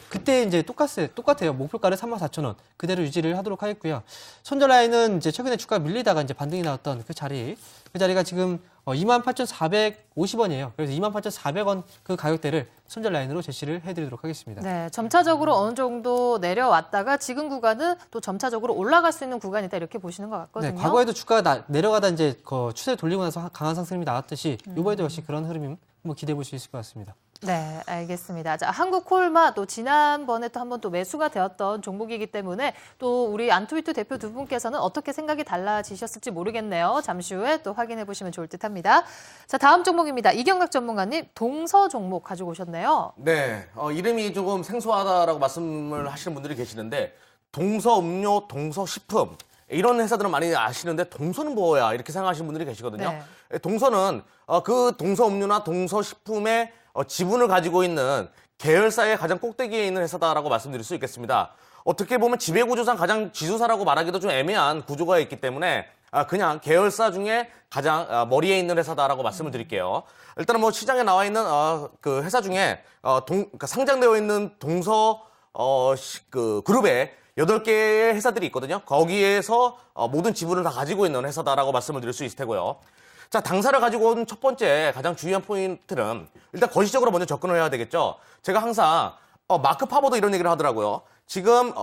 그때 이제 똑같아요. 목표가를 34,000원 그대로 유지를 하도록 하겠고요. 손절 라인은 이제 최근에 주가가 밀리다가 이제 반등이 나왔던 그 자리가 지금 28,450원이에요. 그래서 28,400원 그 가격대를 손절 라인으로 제시를 해드리도록 하겠습니다. 네, 점차적으로 어느 정도 내려왔다가 지금 구간은 또 점차적으로 올라갈 수 있는 구간이다 이렇게 보시는 것 같거든요. 네, 과거에도 주가가 내려가다 이제 추세 돌리고 나서 강한 상승이 나왔듯이 이번에도 역시 그런 흐름이 한번 기대해 볼 수 있을 것 같습니다. 네, 알겠습니다. 자, 한국콜마 또 지난번에 또 한번 또 매수가 되었던 종목이기 때문에 또 우리 안투이투 대표 두 분께서는 어떻게 생각이 달라지셨을지 모르겠네요. 잠시 후에 또 확인해 보시면 좋을 듯합니다. 자, 다음 종목입니다. 이경락 전문가님, 동서 종목 가지고 오셨네요. 네, 이름이 조금 생소하다라고 말씀을 하시는 분들이 계시는데 동서음료, 동서식품 이런 회사들은 많이 아시는데 동서는 뭐야 이렇게 생각하시는 분들이 계시거든요. 네. 동서는 그 동서음료나 동서식품의 지분을 가지고 있는 계열사의 가장 꼭대기에 있는 회사다라고 말씀드릴 수 있겠습니다. 어떻게 보면 지배구조상 가장 지주사라고 말하기도 좀 애매한 구조가 있기 때문에 그냥 계열사 중에 가장 머리에 있는 회사다라고 말씀을 드릴게요. 일단은 뭐 시장에 나와 있는 그 회사 중에 그러니까 상장되어 있는 동서 그 그룹에 8개의 회사들이 있거든요. 거기에서 모든 지분을 다 가지고 있는 회사다라고 말씀을 드릴 수 있을 테고요. 자, 당사를 가지고 온 첫 번째 가장 중요한 포인트는 일단 거시적으로 먼저 접근을 해야 되겠죠. 제가 항상 마크 파버도 이런 얘기를 하더라고요. 지금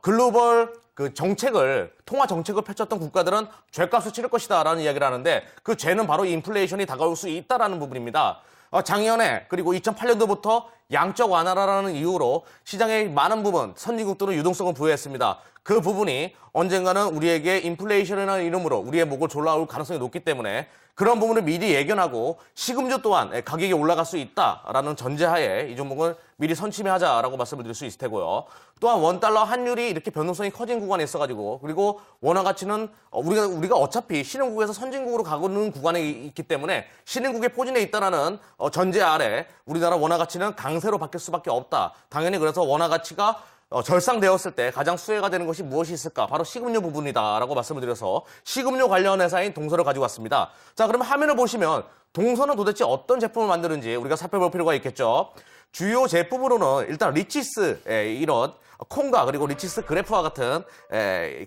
글로벌 그 정책을 통화 정책을 펼쳤던 국가들은 죄값을 치를 것이다라는 이야기를 하는데 그 죄는 바로 인플레이션이 다가올 수 있다라는 부분입니다. 작년에 그리고 2008년도부터 양적 완화라는 이유로 시장의 많은 부분 선진국들은 유동성을 부여했습니다. 그 부분이 언젠가는 우리에게 인플레이션이라는 이름으로 우리의 목을 졸라올 가능성이 높기 때문에 그런 부분을 미리 예견하고 시금주 또한 가격이 올라갈 수 있다라는 전제하에 이 종목을 미리 선침해하자라고 말씀을 드릴 수 있을 테고요. 또한 원달러 환율이 이렇게 변동성이 커진 구간에 있어가지고 그리고 원화 가치는 우리가 어차피 신흥국에서 선진국으로 가고는 구간에 있기 때문에 신흥국의 포진에 있다라는 전제 아래 우리나라 원화 가치는 강세로 바뀔 수밖에 없다. 당연히 그래서 원화 가치가 절상되었을 때 가장 수혜가 되는 것이 무엇이 있을까? 바로 식음료 부분이다라고 말씀을 드려서 식음료 관련 회사인 동서를 가지고 왔습니다. 자, 그러면 화면을 보시면 동서는 도대체 어떤 제품을 만드는지 우리가 살펴볼 필요가 있겠죠. 주요 제품으로는 일단 리치스 이런 콩과 그리고 리치스 그래프와 같은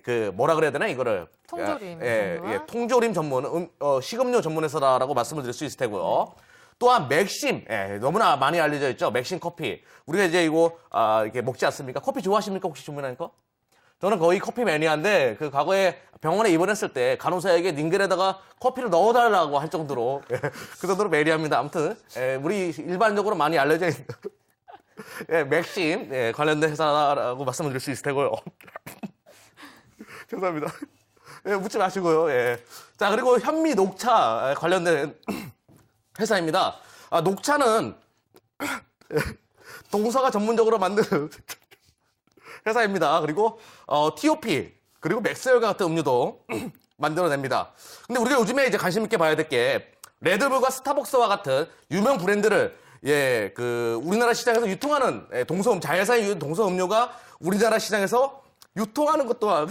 그 뭐라 그래야 되나 이거를 통조림 통조림 전문 식음료 전문 회사다라고 말씀을 드릴 수 있을 테고요. 또한 맥심, 너무나 많이 알려져 있죠. 맥심 커피. 우리가 이제 이거 이렇게 먹지 않습니까? 커피 좋아하십니까? 혹시 주문하니까? 저는 거의 커피 매니아인데 그 과거에 병원에 입원했을 때 간호사에게 닝겔에다가 커피를 넣어달라고 할 정도로 그 정도로 매니아입니다. 아무튼 우리 일반적으로 많이 알려져 있는 맥심 관련된 회사라고 말씀을 드릴 수 있을 테고요. 죄송합니다. 묻지 마시고요. 자, 그리고 현미 녹차 관련된 회사입니다. 녹차는 동서가 전문적으로 만드는 회사입니다. 그리고 TOP 그리고 맥스웰과 같은 음료도 만들어냅니다. 근데 우리가 요즘에 이제 관심 있게 봐야 될 게 레드불과 스타벅스와 같은 유명 브랜드를 그 우리나라 시장에서 유통하는 자회사의 동서 음료가 우리나라 시장에서 유통하는 것 또한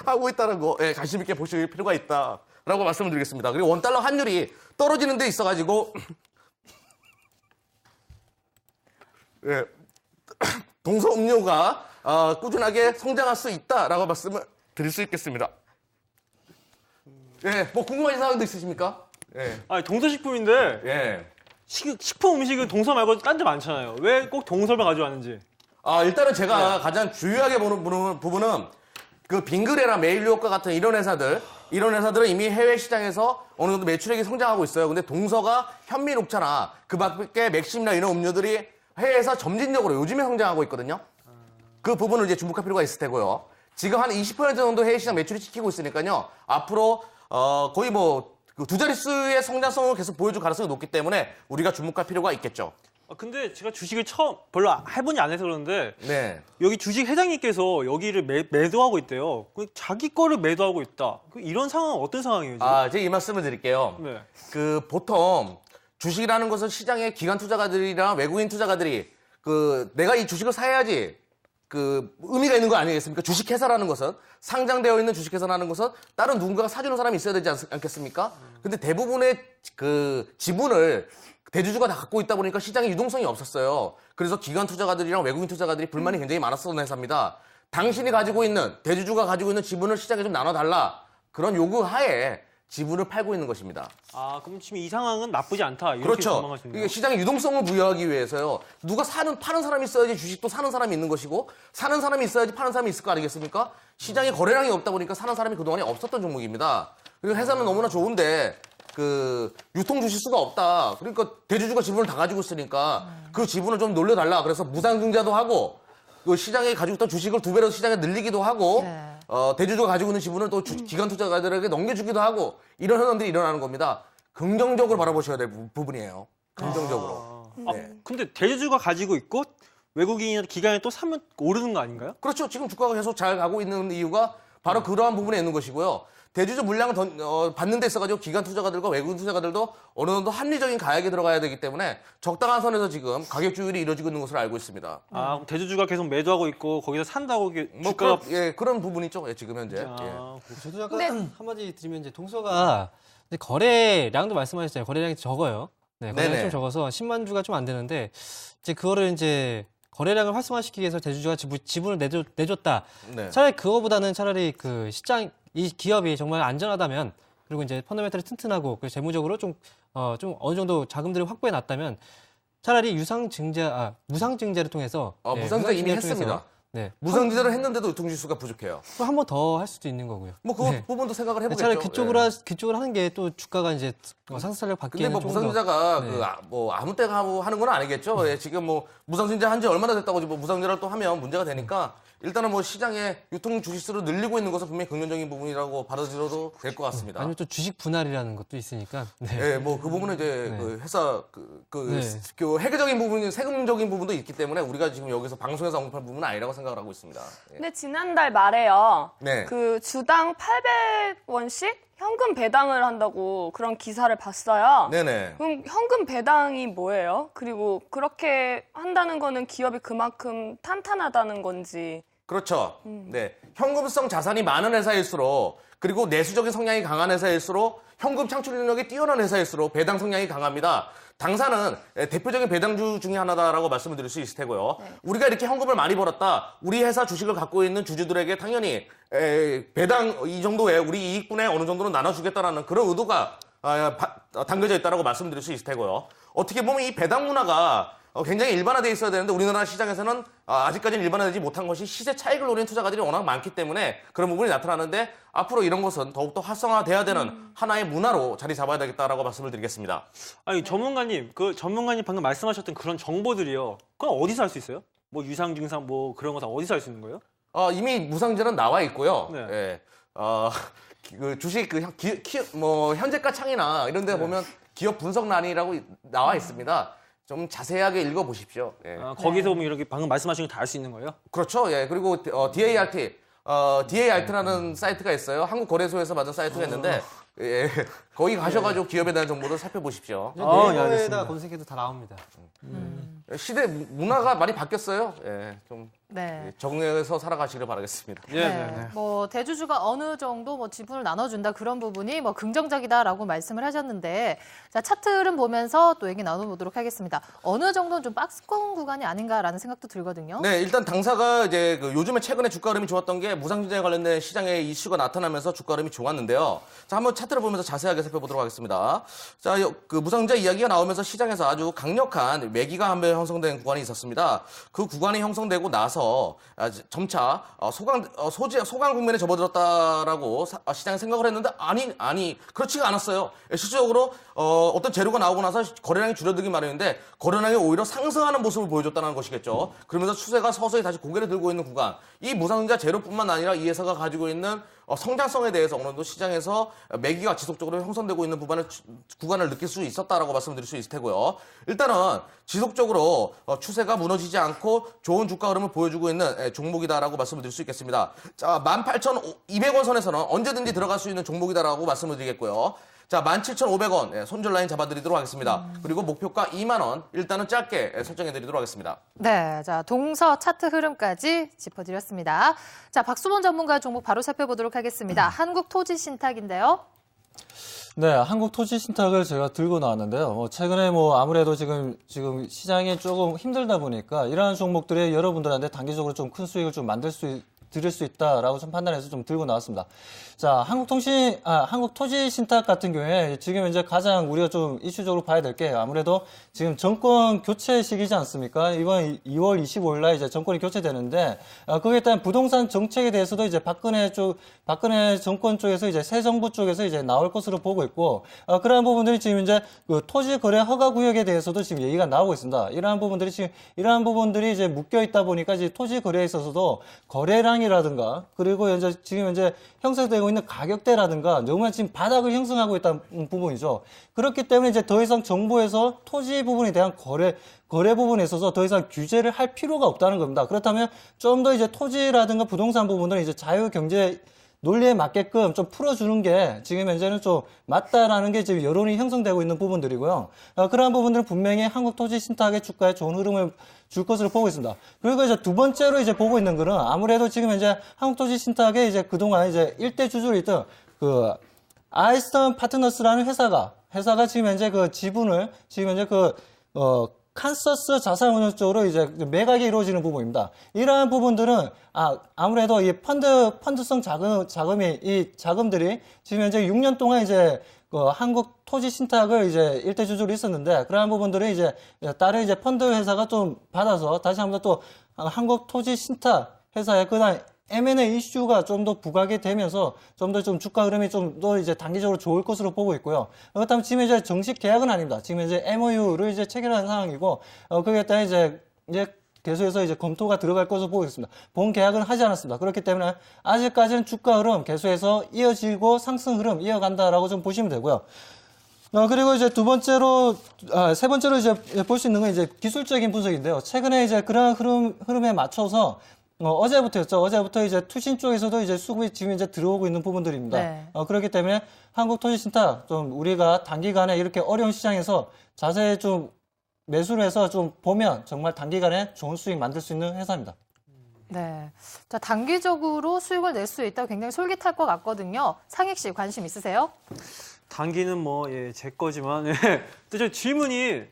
하고 있다는 거 관심 있게 보실 필요가 있다라고 말씀을 드리겠습니다. 그리고 원달러 환율이 떨어지는 데 있어가지고 동서 음료가 꾸준하게 성장할 수 있다라고 말씀을 드릴 수 있겠습니다. 뭐 궁금하신 사항도 있으십니까? 아니, 동서식품인데 식품 음식은 동서 말고 딴 데 많잖아요. 왜 꼭 동서를 가져왔는지. 일단은 제가 가장 주요하게 보는 부분은 그 빙그레나 메일유업과 같은 이런 회사들은 이미 해외 시장에서 어느 정도 매출액이 성장하고 있어요. 근데 동서가 현미 녹차나 그 밖에 맥심이나 이런 음료들이 해외에서 점진적으로 요즘에 성장하고 있거든요. 그 부분을 이제 주목할 필요가 있을 테고요. 지금 한 20% 정도 해외 시장 매출이 찍히고 있으니까요. 앞으로 거의 뭐 두 자릿수의 성장성을 계속 보여줄 가능성이 높기 때문에 우리가 주목할 필요가 있겠죠. 근데 제가 주식을 별로 해본지 안 해서 그러는데 여기 주식 회장님께서 여기를 매도하고 있대요. 자기 거를 매도하고 있다. 이런 상황은 어떤 상황이에요? 지금? 제가 이 말씀을 드릴게요. 그 보통 주식이라는 것은 시장의 기관 투자가들이나 외국인 투자가들이 내가 이 주식을 사야지 의미가 있는 거 아니겠습니까? 주식회사라는 것은 상장되어 있는 주식회사라는 것은 다른 누군가가 사주는 사람이 있어야 되지 않겠습니까? 근데 대부분의 그 지분을 대주주가 다 갖고 있다 보니까 시장에 유동성이 없었어요. 그래서 기관 투자가들이랑 외국인 투자가들이 불만이 굉장히 많았었던 회사입니다. 당신이 가지고 있는 대주주가 가지고 있는 지분을 시장에 좀 나눠달라. 그런 요구 하에 지분을 팔고 있는 것입니다. 그럼 지금 이 상황은 나쁘지 않다. 이렇게 그렇죠. 전망하시는 거예요? 이게 시장에 유동성을 부여하기 위해서요. 누가 파는 사람이 있어야지 주식도 사는 사람이 있는 것이고 사는 사람이 있어야지 파는 사람이 있을 거 아니겠습니까? 시장에 거래량이 없다 보니까 사는 사람이 그동안에 없었던 종목입니다. 그리고 회사는 너무나 좋은데 그 유통 주식수가 없다. 그러니까 대주주가 지분을 다 가지고 있으니까 그 지분을 좀 놀려달라. 그래서 무상증자도 하고 그 시장에 가지고 있던 주식을 2배로 시장에 늘리기도 하고 대주주가 가지고 있는 지분을 또 기관 투자가들에게 넘겨주기도 하고 이런 현상들이 일어나는 겁니다. 긍정적으로 바라보셔야 될 부분이에요. 긍정적으로. 네. 근데 대주주가 가지고 있고 외국인이나 기관이 또 사면 오르는 거 아닌가요? 그렇죠. 지금 주가가 계속 잘 가고 있는 이유가 바로 그러한 부분에 있는 것이고요. 대주주 물량을 받는 데 있어가지고 기관 투자가들과 외국인 투자가들도 어느 정도 합리적인 가액에 들어가야 되기 때문에 적당한 선에서 지금 가격 조율이 이루어지고 있는 것으로 알고 있습니다. 아, 그럼 대주주가 계속 매도하고 있고 거기서 산다고 주가가 그런 부분이 있죠. 지금 현재. 저도 잠깐 한마디 드리면 이제 동서가 거래량도 말씀하셨잖아요. 거래량이 적어요. 네, 거래량이 좀 적어서 10만 주가 좀 안 되는데 이제 그거를 이제 거래량을 활성화시키기 위해서 대주주가 지분을 내줬다. 차라리 그거보다는 차라리 그 이 기업이 정말 안전하다면 그리고 이제 펀더멘털이 튼튼하고 그 재무적으로 좀 어느 정도 자금들을 확보해 놨다면 차라리 무상증자를 통해서 무상증자 이미 했습니다. 네. 무상증자를 했는데도 유통지수가 부족해요. 또 한 번 더 할 수도 있는 거고요. 뭐 그 부분도 생각을 해보겠죠. 차라리 그쪽으로 하는 게 또 주가가 이제 상승세력 받기에는 근데 뭐 무상증자가 뭐 아무 때나 하는 건 아니겠죠. 지금 뭐 무상증자 한 지 얼마나 됐다고 뭐 무상증자를 또 하면 문제가 되니까 일단은 뭐 시장의 유통 주식수를 늘리고 있는 것은 분명히 긍정적인 부분이라고 받아들여도 될 것 같습니다. 아니면 또 주식 분할이라는 것도 있으니까. 뭐 그 부분은 이제 그 회사 그 회계적인 부분이 세금적인 부분도 있기 때문에 우리가 지금 여기서 방송에서 언급할 부분은 아니라고 생각을 하고 있습니다. 근데 지난달 말에요. 그 주당 800원씩 현금 배당을 한다고 그런 기사를 봤어요. 네네. 그럼 현금 배당이 뭐예요? 그리고 그렇게 한다는 거는 기업이 그만큼 탄탄하다는 건지. 그렇죠. 네. 현금성 자산이 많은 회사일수록 그리고 내수적인 성향이 강한 회사일수록 현금 창출 능력이 뛰어난 회사일수록 배당 성향이 강합니다. 당사는 대표적인 배당주 중에 하나다라고 말씀을 드릴 수 있을 테고요. 우리가 이렇게 현금을 많이 벌었다. 우리 회사 주식을 갖고 있는 주주들에게 당연히 배당 이 정도의 우리 이익분의 어느 정도는 나눠주겠다라는 그런 의도가 담겨져 있다라고 말씀드릴 수 있을 테고요. 어떻게 보면 이 배당 문화가 굉장히 일반화되어 있어야 되는데 우리나라 시장에서는 아직까지는 일반화되지 못한 것이 시세 차익을 노리는 투자가들이 워낙 많기 때문에 그런 부분이 나타나는데 앞으로 이런 것은 더욱더 활성화돼야 되는 하나의 문화로 자리 잡아야 되겠다라고 말씀을 드리겠습니다. 아니 전문가님 방금 말씀하셨던 그런 정보들이요. 그건 어디서 할 수 있어요? 뭐 유상증상 뭐 그런 거 다 어디서 할 수 있는 거예요? 이미 무상증자는 나와 있고요. 그 주식 뭐 현재가 창이나 이런 데 보면 기업 분석란이라고 나와 있습니다. 좀 자세하게 읽어보십시오. 거기서 보면 이렇게 방금 말씀하신 거 다 알 수 있는 거예요? 그렇죠. 그리고 DART라는 사이트가 있어요. 한국거래소에서 만든 사이트가 있는데 거기 가셔가지고 기업에 대한 정보를 살펴보십시오. 네이버에다 검색해도 다 나옵니다. 시대 문화가 많이 바뀌었어요. 좀 적응해서 살아가시길 바라겠습니다. 뭐 대주주가 어느 정도 뭐 지분을 나눠준다 그런 부분이 뭐 긍정적이다라고 말씀을 하셨는데 자 차트 흐름 보면서 또 얘기 나눠보도록 하겠습니다. 어느 정도는 좀 박스권 구간이 아닌가라는 생각도 들거든요. 네, 일단 당사가 이제 요즘에 최근에 주가 흐름이 좋았던 게 무상증자에 관련된 시장의 이슈가 나타나면서 주가 흐름이 좋았는데요. 자, 한번 차트를 보면서 자세하게 살펴보도록 하겠습니다. 자, 그 무상증자 이야기가 나오면서 시장에서 아주 강력한 매기가 한 번 형성된 구간이 있었습니다. 그 구간이 형성되고 나서 점차 소강 국면에 접어들었다라고 시장이 생각을 했는데 아니 그렇지가 않았어요. 실질적으로 어떤 재료가 나오고 나서 거래량이 줄어들기 마련인데 거래량이 오히려 상승하는 모습을 보여줬다는 것이겠죠. 그러면서 추세가 서서히 다시 고개를 들고 있는 구간. 이 무상증자 재료뿐만 아니라 이 회사가 가지고 있는 성장성에 대해서 어느 정도 시장에서 매기가 지속적으로 형성되고 있는 구간을 느낄 수 있었다라고 말씀드릴 수 있을 테고요. 일단은 지속적으로 추세가 무너지지 않고 좋은 주가 흐름을 보여주고 있는 종목이다라고 말씀을 드릴 수 있겠습니다. 자, 18,200원 선에서는 언제든지 들어갈 수 있는 종목이다라고 말씀을 드리겠고요. 자, 17,500원 손절 라인 잡아드리도록 하겠습니다. 그리고 목표가 2만 원 일단은 짧게 설정해드리도록 하겠습니다. 네, 자 동서 차트 흐름까지 짚어드렸습니다. 자 박수범 전문가 종목 바로 살펴보도록 하겠습니다. 한국토지신탁인데요. 네, 한국토지신탁을 제가 들고 나왔는데요. 최근에 뭐 아무래도 지금 시장이 조금 힘들다 보니까 이러한 종목들이 여러분들한테 단기적으로 좀 큰 수익을 좀 만들 수 드릴 수 있다라고 좀 판단해서 좀 들고 나왔습니다. 자, 한국토지신탁 같은 경우에 지금 이제 가장 우리가 좀 이슈적으로 봐야 될 게 아무래도 지금 정권 교체 시기지 않습니까? 이번 2월 25일 날 이제 정권이 교체되는데 거기에 따른 부동산 정책에 대해서도 이제 박근혜 정권 쪽에서 이제 새 정부 쪽에서 이제 나올 것으로 보고 있고 그러한 부분들이 지금 이제 그 토지 거래 허가 구역에 대해서도 지금 얘기가 나오고 있습니다. 이러한 부분들이 이제 묶여 있다 보니까 이제 토지 거래에 있어서도 거래량이라든가 그리고 이제 지금 이제 형성되고 있는 가격대라든가 너무나 지금 바닥을 형성하고 있다는 부분이죠. 그렇기 때문에 이제 더 이상 정부에서 토지 부분에 대한 거래 부분에 있어서 더 이상 규제를 할 필요가 없다는 겁니다. 그렇다면 좀 더 이제 토지라든가 부동산 부분을 이제 자유 경제 논리에 맞게끔 좀 풀어주는 게 지금 현재는 좀 맞다라는 게 지금 여론이 형성되고 있는 부분들이고요. 그러한 부분들은 분명히 한국토지신탁의 주가에 좋은 흐름을 줄 것으로 보고 있습니다. 그리고 이제 두 번째로 이제 보고 있는 거는 아무래도 지금 현재 한국토지신탁의 이제 그동안 이제 일대 주주로 있던 그 아이스턴 파트너스라는 회사가 지금 현재 그 지분을 지금 현재 칸서스 자산운용 쪽으로 이제 매각이 이루어지는 부분입니다. 이러한 부분들은 아무래도 이 펀드성 자금이 이 자금들이 지금 현재 6년 동안 이제 그 한국 토지 신탁을 이제 일대 주주로 있었는데 그러한 부분들을 이제 다른 이제 펀드 회사가 좀 받아서 다시 한번 또 한국 토지 신탁 회사의 그다음 M&A 이슈가 좀 더 부각이 되면서 좀 더 주가 흐름이 좀 더 이제 단기적으로 좋을 것으로 보고 있고요. 그렇다면 지금 이제 정식 계약은 아닙니다. 지금 이제 MOU를 이제 체결한 상황이고, 거기에 따라 이제 계속해서 이제 검토가 들어갈 것으로 보고 있습니다. 본 계약은 하지 않았습니다. 그렇기 때문에 아직까지는 주가 흐름 계속해서 이어지고 상승 흐름 이어간다라고 좀 보시면 되고요. 그리고 이제 세 번째로 이제 볼 수 있는 건 이제 기술적인 분석인데요. 최근에 이제 그런 흐름에 맞춰서 어제부터였죠. 어제부터 이제 투신 쪽에서도 이제 수급이 지금 이제 들어오고 있는 부분들입니다. 네. 그렇기 때문에 한국토지신탁 좀 우리가 단기간에 이렇게 어려운 시장에서 자세히 좀 매수를 해서 좀 보면 정말 단기간에 좋은 수익 만들 수 있는 회사입니다. 네. 자, 단기적으로 수익을 낼 수 있다고 굉장히 솔깃할 것 같거든요. 상익 씨 관심 있으세요? 단기는 제 거지만 또 저 질문이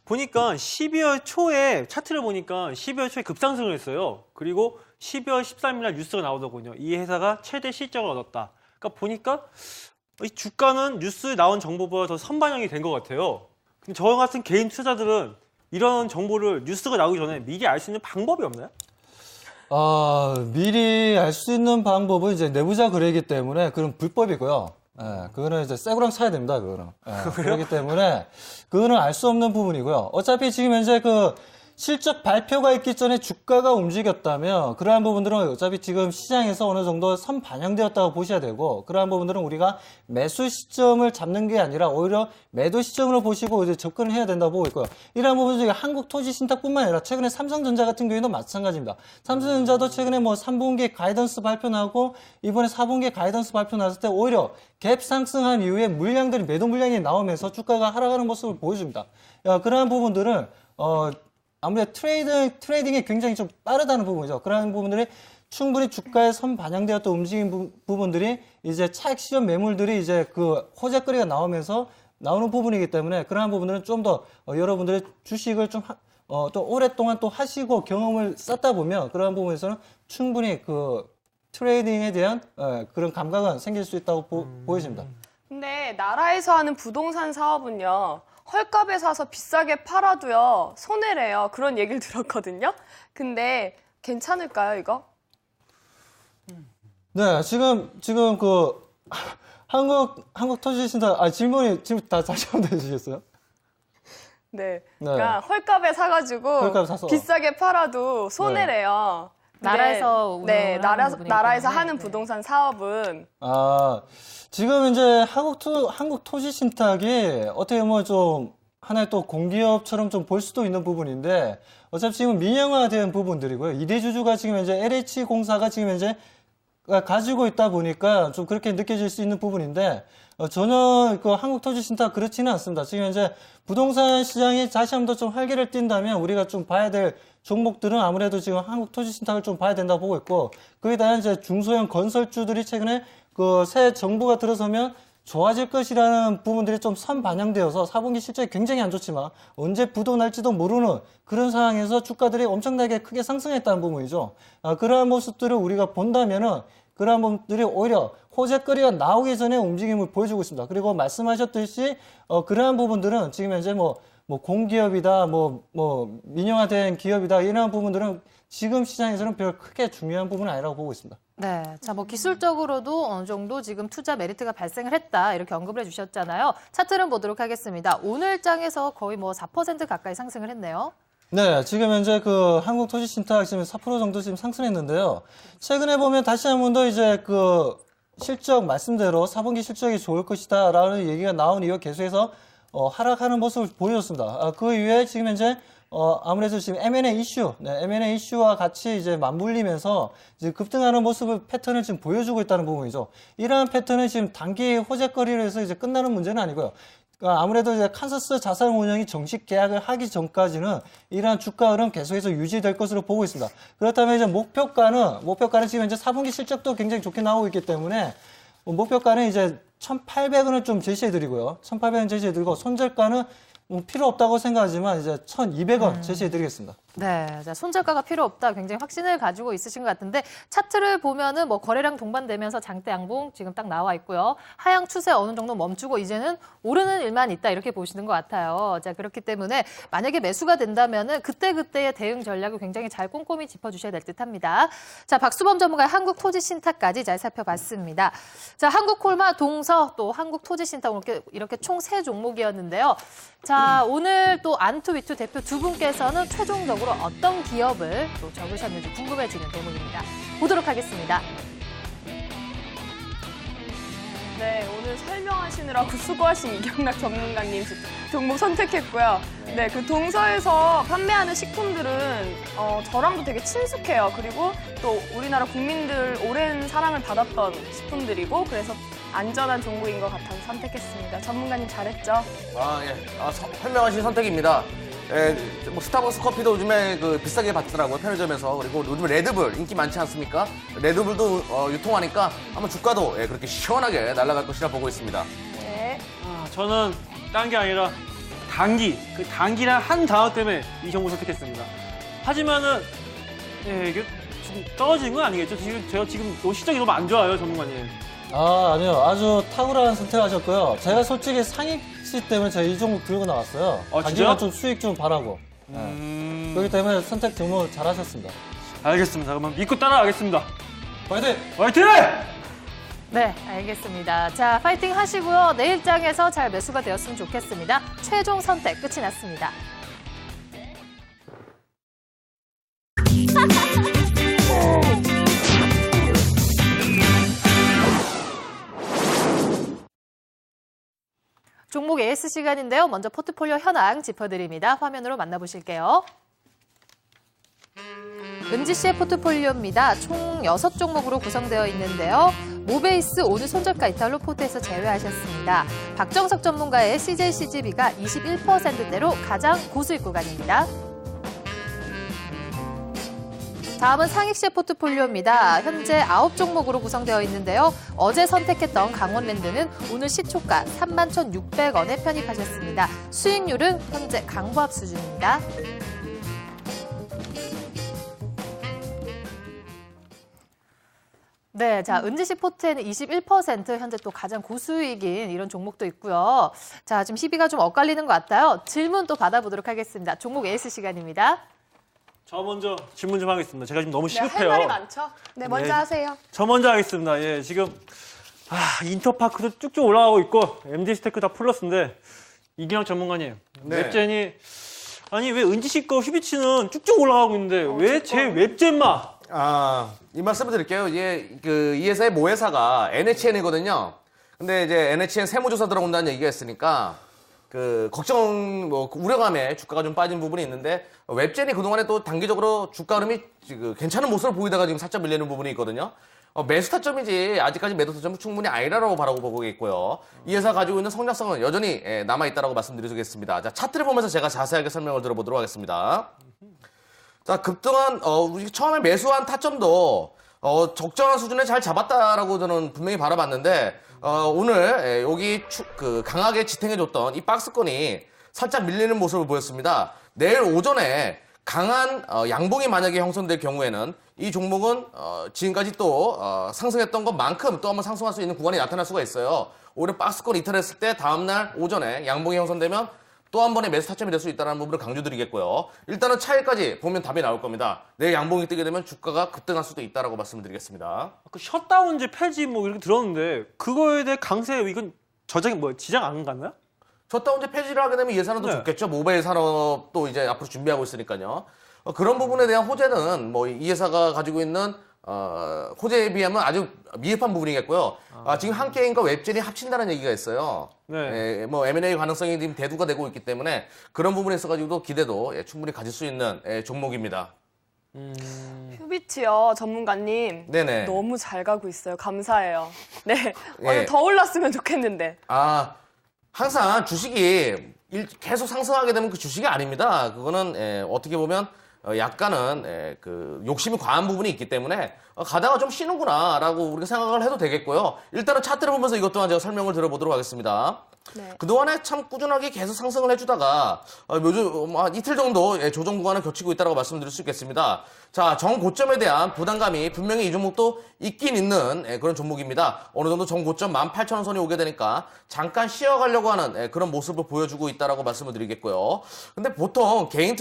보니까 12월 초에 차트를 보니까 12월 초에 급상승을 했어요. 그리고 12월 13일 날 뉴스가 나오더군요. 이 회사가 최대 실적을 얻었다. 그러니까 보니까 이 주가는 뉴스에 나온 정보보다 더 선반영이 된 것 같아요. 근데 저 같은 개인 투자자들은 이런 정보를 뉴스가 나오기 전에 미리 알 수 있는 방법이 없나요? 미리 알 수 있는 방법은 이제 내부자 거래이기 때문에 그건 불법이고요. 그거는 이제 새고랑 사야 됩니다, 그거는. 그렇기 때문에 그거는 알 수 없는 부분이고요. 어차피 지금 현재 그 실적 발표가 있기 전에 주가가 움직였다면 그러한 부분들은 어차피 지금 시장에서 어느 정도 선 반영되었다고 보셔야 되고 그러한 부분들은 우리가 매수 시점을 잡는 게 아니라 오히려 매도 시점으로 보시고 이제 접근을 해야 된다고 보고 있고요. 이러한 부분 중에 한국토지신탁뿐만 아니라 최근에 삼성전자 같은 경우에도 마찬가지입니다. 삼성전자도 최근에 3분기 가이던스 발표 나고 이번에 4분기 가이던스 발표 나왔을 때 오히려 갭 상승한 이후에 매도 물량이 나오면서 주가가 하락하는 모습을 보여줍니다. 그러한 부분들은 아무래도 트레이딩이 굉장히 좀 빠르다는 부분이죠. 그런 부분들이 충분히 주가에 선 반영되었던 움직임 부분들이 이제 차익 시점 매물들이 이제 그 호재거리가 나오면서 나오는 부분이기 때문에 그러한 부분들은 좀 더 여러분들의 주식을 좀 또 오랫동안 또 하시고 경험을 쌓다 보면 그러한 부분에서는 충분히 그 트레이딩에 대한 그런 감각은 생길 수 있다고 보여집니다. 근데 나라에서 하는 부동산 사업은요. 헐값에 사서 비싸게 팔아도요. 손해래요. 그런 얘기를 들었거든요. 근데 괜찮을까요, 이거? 네, 지금 그 한국토지신탁 질문이 지금 다 다시 한번 해주시겠어요? 네. 그러니까 헐값에 사가지고 비싸게 팔아도 손해래요. 나라에서 나라에서 하는 부동산 사업은 지금 이제 한국토지신탁이 어떻게 보면 좀 하나의 또 공기업처럼 좀 볼 수도 있는 부분인데 어차피 지금 민영화된 부분들이고요. 이대 주주가 지금 이제 LH공사가 지금 이제 가지고 있다 보니까 좀 그렇게 느껴질 수 있는 부분인데 전혀 그 한국토지신탁 그렇지는 않습니다. 지금 이제 부동산 시장이 다시 한번 좀 활기를 띈다면 우리가 좀 봐야 될 종목들은 아무래도 지금 한국토지신탁을 좀 봐야 된다고 보고 있고 거기다 이제 중소형 건설주들이 최근에 그 새 정부가 들어서면 좋아질 것이라는 부분들이 좀 선반영되어서 4분기 실적이 굉장히 안 좋지만 언제 부도 날지도 모르는 그런 상황에서 주가들이 엄청나게 크게 상승했다는 부분이죠. 그러한 모습들을 우리가 본다면은 그러한 부분들이 오히려 호재거리가 나오기 전에 움직임을 보여주고 있습니다. 그리고 말씀하셨듯이 그러한 부분들은 지금 현재 뭐 공기업이다, 민영화된 기업이다 이런 부분들은 지금 시장에서는 별 크게 중요한 부분은 아니라고 보고 있습니다. 네, 자, 기술적으로도 어느 정도 지금 투자 메리트가 발생을 했다 이렇게 언급을 해주셨잖아요. 차트를 보도록 하겠습니다. 오늘 장에서 거의 4% 가까이 상승을 했네요. 네, 지금 현재 그 한국토지신탁 지금 4% 정도 지금 상승했는데요. 최근에 보면 다시 한 번 더 이제 그 실적 말씀대로 4분기 실적이 좋을 것이다라는 얘기가 나온 이후 계속해서 하락하는 모습을 보여줬습니다. 그 이후에 지금 현재 아무래도 지금 M&A 이슈, M&A 이슈와 같이 이제 맞물리면서 이제 급등하는 모습을 패턴을 지금 보여주고 있다는 부분이죠. 이러한 패턴은 지금 단기 호재거리로 해서 이제 끝나는 문제는 아니고요. 아무래도 이제 칸사스 자산운용이 정식 계약을 하기 전까지는 이러한 주가 흐름 계속해서 유지될 것으로 보고 있습니다. 그렇다면 이제 목표가는 지금 현재 4분기 실적도 굉장히 좋게 나오고 있기 때문에 목표가는 이제 1,800원을 좀 제시해드리고요. 1,800원 제시해드리고 손절가는 필요 없다고 생각하지만 이제 1,200원 제시해드리겠습니다. 네, 자, 손절가가 필요 없다. 굉장히 확신을 가지고 있으신 것 같은데 차트를 보면은 거래량 동반되면서 장대 양봉 지금 딱 나와 있고요. 하향 추세 어느 정도 멈추고 이제는 오르는 일만 있다 이렇게 보시는 것 같아요. 자, 그렇기 때문에 만약에 매수가 된다면은 그때그때의 대응 전략을 굉장히 잘 꼼꼼히 짚어주셔야 될 듯합니다. 자, 박수범 전문가의 한국토지신탁까지 잘 살펴봤습니다. 자, 한국콜마, 동서 또 한국토지신탁 이렇게 총 3종목이었는데요. 자, 오늘 또 안투위투 대표 두 분께서는 최종적으로 어떤 기업을 또 적으셨는지 궁금해지는 대목입니다. 보도록 하겠습니다. 네, 오늘 설명하시느라고 수고하신 이경락 전문가님 종목 선택했고요. 네, 그 동서에서 판매하는 식품들은 저랑도 되게 친숙해요. 그리고 또 우리나라 국민들 오랜 사랑을 받았던 식품들이고 그래서 안전한 종목인 것 같아서 선택했습니다. 전문가님 잘했죠? 현명하신 선택입니다. 스타벅스 커피도 요즘에 비싸게 받더라고요, 편의점에서. 그리고 요즘 레드불 인기 많지 않습니까? 레드불도 유통하니까 아마 주가도 그렇게 시원하게 날아갈 것이라 보고 있습니다. 네. 저는 딴 게 아니라 그 단기란 한 단어 때문에 이 종목 선택했습니다. 하지만은 이게 좀 떨어지는 건 아니겠죠? 제가 지금 시적이 너무 안 좋아요, 전문가님. 아니요. 아주 탁월한 선택하셨고요. 제가 솔직히 상익시 때문에 제가 이 종목 들고 나왔어요. 단기간 좀 수익 좀 바라고. 그렇기 때문에 선택 정말 잘하셨습니다. 알겠습니다. 그러면 믿고 따라가겠습니다. 화이팅! 화이팅! 네, 알겠습니다. 자, 파이팅 하시고요. 내일 장에서 잘 매수가 되었으면 좋겠습니다. 최종 선택 끝이 났습니다. 종목 AS 시간인데요. 먼저 포트폴리오 현황 짚어드립니다. 화면으로 만나보실게요. 은지 씨의 포트폴리오입니다. 총 6종목으로 구성되어 있는데요. 모베이스 오늘 손절가 이탈로 포트에서 제외하셨습니다. 박정석 전문가의 CJCGB가 21%대로 가장 고수익 구간입니다. 다음은 상익시의 포트폴리오입니다. 현재 9종목으로 구성되어 있는데요. 어제 선택했던 강원랜드는 오늘 시초가 31,600원에 편입하셨습니다. 수익률은 현재 강보합 수준입니다. 네, 자, 은지씨 포트에는 21% 현재 또 가장 고수익인 이런 종목도 있고요. 자, 지금 시비가 좀 엇갈리는 것 같아요. 질문 또 받아보도록 하겠습니다. 종목 AS 시간입니다. 저 먼저 질문 좀 하겠습니다. 제가 지금 너무 시급해요. 할 말이 많죠? 네, 먼저 하세요. 저 먼저 하겠습니다. 지금 인터파크도 쭉쭉 올라가고 있고 MD 스테이크 다 플러스인데 이경락 전문가님, 웹젠이 왜 은지씨 거 휘비치는 쭉쭉 올라가고 있는데 왜 제 웹젠만? 이 말씀을 드릴게요. 이 회사의 모회사가 NHN이거든요. 근데 이제 NHN 세무조사 들어온다는 얘기가 있으니까 우려감에 주가가 좀 빠진 부분이 있는데 웹젠이 그동안에 또 단기적으로 주가 흐름이 괜찮은 모습을 보이다가 지금 살짝 밀리는 부분이 있거든요. 매수 타점이지 아직까지 매도 타점은 충분히 아니라고 바라보고 있고요. 이 회사 가지고 있는 성장성은 여전히 남아있다고 말씀드리겠습니다. 자, 차트를 보면서 제가 자세하게 설명을 들어보도록 하겠습니다. 자, 급등한 처음에 매수한 타점도 적정한 수준에 잘 잡았다라고 저는 분명히 바라봤는데 오늘 여기 강하게 지탱해줬던 이 박스권이 살짝 밀리는 모습을 보였습니다. 내일 오전에 강한 양봉이 만약에 형성될 경우에는 이 종목은 지금까지 또 상승했던 것만큼 또 한번 상승할 수 있는 구간이 나타날 수가 있어요. 오히려 박스권 이탈했을 때 다음날 오전에 양봉이 형성되면 또 한 번의 매수 타점이 될 수 있다는 부분을 강조드리겠고요. 일단은 차일까지 보면 답이 나올 겁니다. 내일 양봉이 뜨게 되면 주가가 급등할 수도 있다라고 말씀을 드리겠습니다. 그 셧다운제 폐지 뭐 이렇게 들었는데 그거에 대해 강세 이건 지장 안 갔나요? 셧다운제 폐지를 하게 되면 예산은 더 좋겠죠. 모바일 산업도 이제 앞으로 준비하고 있으니까요. 그런 부분에 대한 호재는 뭐 이 회사가 가지고 있는 호재에 비하면 아주 미흡한 부분이겠고요. 지금 한 게임과 웹젤이 합친다는 얘기가 있어요. 네. 뭐 M&A 가능성이 지금 대두가 되고 있기 때문에 그런 부분에 있어가지고도 기대도 충분히 가질 수 있는 종목입니다. 큐비트요, 전문가님. 네네. 너무 잘 가고 있어요. 감사해요. 네. 예. 더 올랐으면 좋겠는데. 항상 주식이 계속 상승하게 되면 그 주식이 아닙니다. 그거는 어떻게 보면 약간은 그 욕심이 과한 부분이 있기 때문에 가다가 좀 쉬는구나라고 우리가 생각을 해도 되겠고요. 일단은 차트를 보면서 이것 또한 제가 설명을 드려보도록 하겠습니다. 네. 그동안에 참 꾸준하게 계속 상승을 해주다가 요즘 이틀 정도 조정 구간을 겹치고 있다고 말씀드릴 수 있겠습니다. 자, 정고점에 대한 부담감이 분명히 이 종목도 있긴 있는 그런 종목입니다. 어느 정도 정고점 18,000원 오게 되니까 잠깐 쉬어가려고 하는 그런 모습을 보여주고 있다고 말씀을 드리겠고요. 근데 보통 개인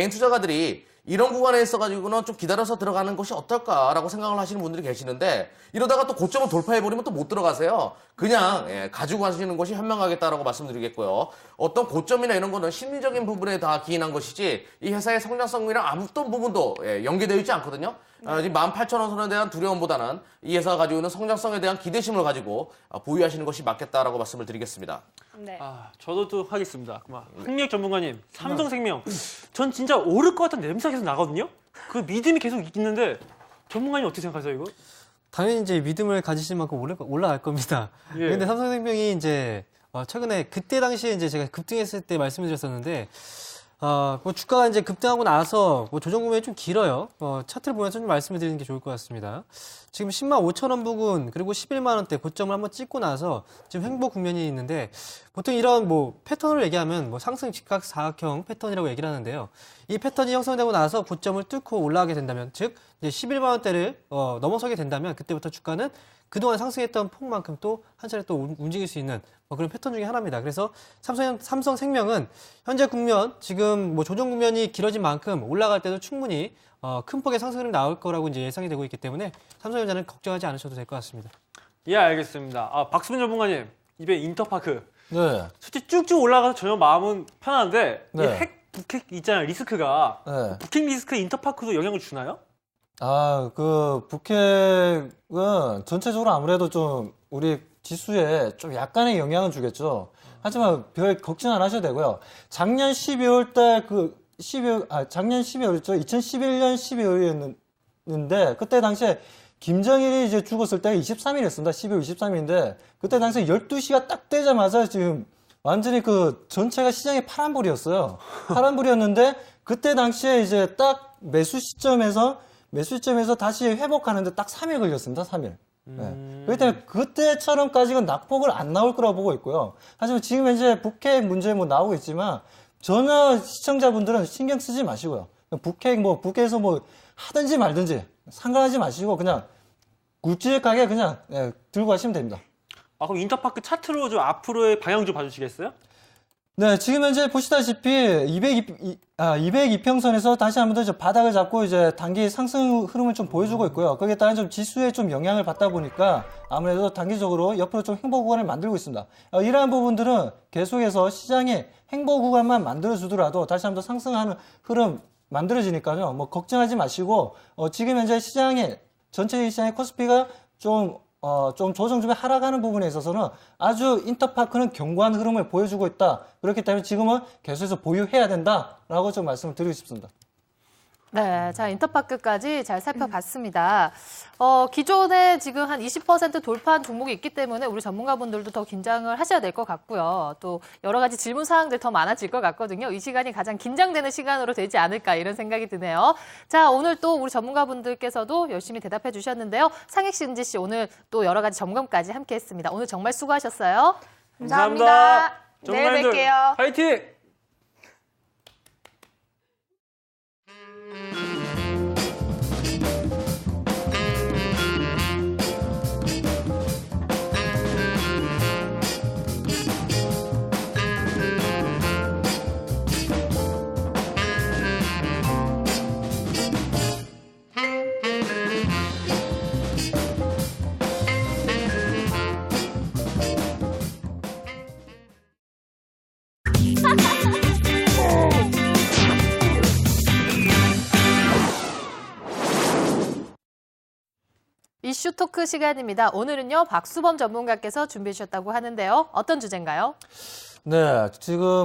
투자가들이 이런 구간에 있어가지고는 좀 기다려서 들어가는 것이 어떨까라고 생각을 하시는 분들이 계시는데 이러다가 또 고점을 돌파해버리면 또 못 들어가세요. 그냥 가지고 가시는 것이 현명하겠다라고 말씀드리겠고요. 어떤 고점이나 이런 거는 심리적인 부분에 다 기인한 것이지 이 회사의 성장성이랑 어떤 부분도 연계되어 있지 않거든요. 지금 18,000원 선에 대한 두려움보다는 이 회사가 가지고 있는 성장성에 대한 기대심을 가지고 보유하시는 것이 맞겠다라고 말씀을 드리겠습니다. 네. 저도 또 하겠습니다. 흥미학 전문가님, 삼성생명. 전 진짜 오를 것 같은 냄새가 계속 나거든요. 그 믿음이 계속 있는데 전문가님 어떻게 생각하세요, 이거? 당연히 이제 믿음을 가지실 만큼 올라갈 겁니다. 예. 그런데 삼성생명이 이제 최근에 그때 당시에 이제 제가 급등했을 때 말씀드렸었는데 뭐 주가가 이제 급등하고 나서 뭐 조정 구간이 좀 길어요. 차트를 보면서 좀 말씀을 드리는 게 좋을 것 같습니다. 지금 10만 5천 원 부근 그리고 11만 원대 고점을 한번 찍고 나서 지금 횡보 국면이 있는데 보통 이런 뭐 패턴을 얘기하면 뭐 상승 직각 사각형 패턴이라고 얘기를 하는데요. 이 패턴이 형성되고 나서 고점을 뚫고 올라가게 된다면 즉 이제 11만 원대를 넘어서게 된다면 그때부터 주가는 그동안 상승했던 폭만큼 또 한 차례 또 움직일 수 있는 그런 패턴 중에 하나입니다. 그래서 삼성생명은 현재 국면 지금 뭐 조정 국면이 길어진 만큼 올라갈 때도 충분히 큰 폭의 상승이 나올 거라고 이제 예상이 되고 있기 때문에 삼성전자는 걱정하지 않으셔도 될 것 같습니다. 예, 알겠습니다. 박수빈 전문가님, 이번에 인터파크. 네. 솔직히 쭉쭉 올라가서 전혀 마음은 편한데 네. 이 핵 북핵 있잖아요, 리스크가. 네. 북핵 리스크 인터파크도 영향을 주나요? 그 북핵은 전체적으로 아무래도 좀 우리 지수에 좀 약간의 영향을 주겠죠. 하지만 별 걱정 안 하셔도 되고요. 작년 12월 달 작년 12월이죠. 2011년 12월이었는데 그때 당시에 김정일이 이제 죽었을 때가 23일이었습니다. 12월 23일인데 그때 당시에 12시가 딱 되자마자 지금 완전히 그 전체가 시장이 파란불이었어요. 파란불이었는데 그때 당시에 이제 딱 매수 시점에서 다시 회복하는데 딱 3일 걸렸습니다. 3일. 네. 그렇기 때문에 그때처럼까지는 낙폭을 안 나올 거라고 보고 있고요. 하지만 지금 현재 북핵 문제 뭐 나오고 있지만 전혀 시청자분들은 신경 쓰지 마시고요. 북핵에서 뭐 하든지 말든지 상관하지 마시고 그냥 굵직하게 그냥 들고 가시면 됩니다. 그럼 인터파크 차트로 좀 앞으로의 방향 좀 봐주시겠어요? 네, 지금 현재 보시다시피 202평선에서 다시 한 번 더 이제 바닥을 잡고 이제 단기 상승 흐름을 좀 보여주고 있고요. 거기에 따른 좀 지수에 좀 영향을 받다 보니까 아무래도 단기적으로 옆으로 좀 횡보 구간을 만들고 있습니다. 이러한 부분들은 계속해서 시장에 횡보 구간만 만들어주더라도 다시 한 번 더 상승하는 흐름 만들어지니까요. 뭐 걱정하지 마시고 지금 현재 전체 시장의 코스피가 좀 조정 좀 하락하는 부분에 있어서는 아주 인터파크는 견고한 흐름을 보여주고 있다. 그렇기 때문에 지금은 계속해서 보유해야 된다라고 좀 말씀을 드리고 싶습니다. 네, 자, 인터파크까지 잘 살펴봤습니다. 기존에 지금 한 20% 돌파한 종목이 있기 때문에 우리 전문가분들도 더 긴장을 하셔야 될 것 같고요. 또 여러 가지 질문 사항들 더 많아질 것 같거든요. 이 시간이 가장 긴장되는 시간으로 되지 않을까 이런 생각이 드네요. 자, 오늘 또 우리 전문가분들께서도 열심히 대답해 주셨는데요. 상익 씨, 은지 씨 오늘 또 여러 가지 점검까지 함께 했습니다. 오늘 정말 수고하셨어요. 감사합니다. 내일 전문가님들 뵐게요. 화이팅! 이슈 토크 시간입니다. 오늘은요, 박수범 전문가께서 준비해 주셨다고 하는데요. 어떤 주제인가요? 네,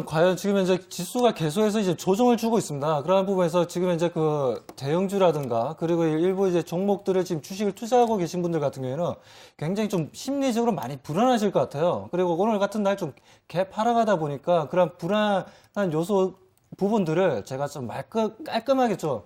과연 지금 현재 지수가 계속해서 이제 조정을 주고 있습니다. 그런 부분에서 지금 현재 그 대형주라든가 그리고 일부 이제 종목들을 지금 주식을 투자하고 계신 분들 같은 경우에는 굉장히 좀 심리적으로 많이 불안하실 것 같아요. 그리고 오늘 같은 날 좀 하락하다 보니까 그런 불안한 요소 부분들을 제가 좀 깔끔하게 좀,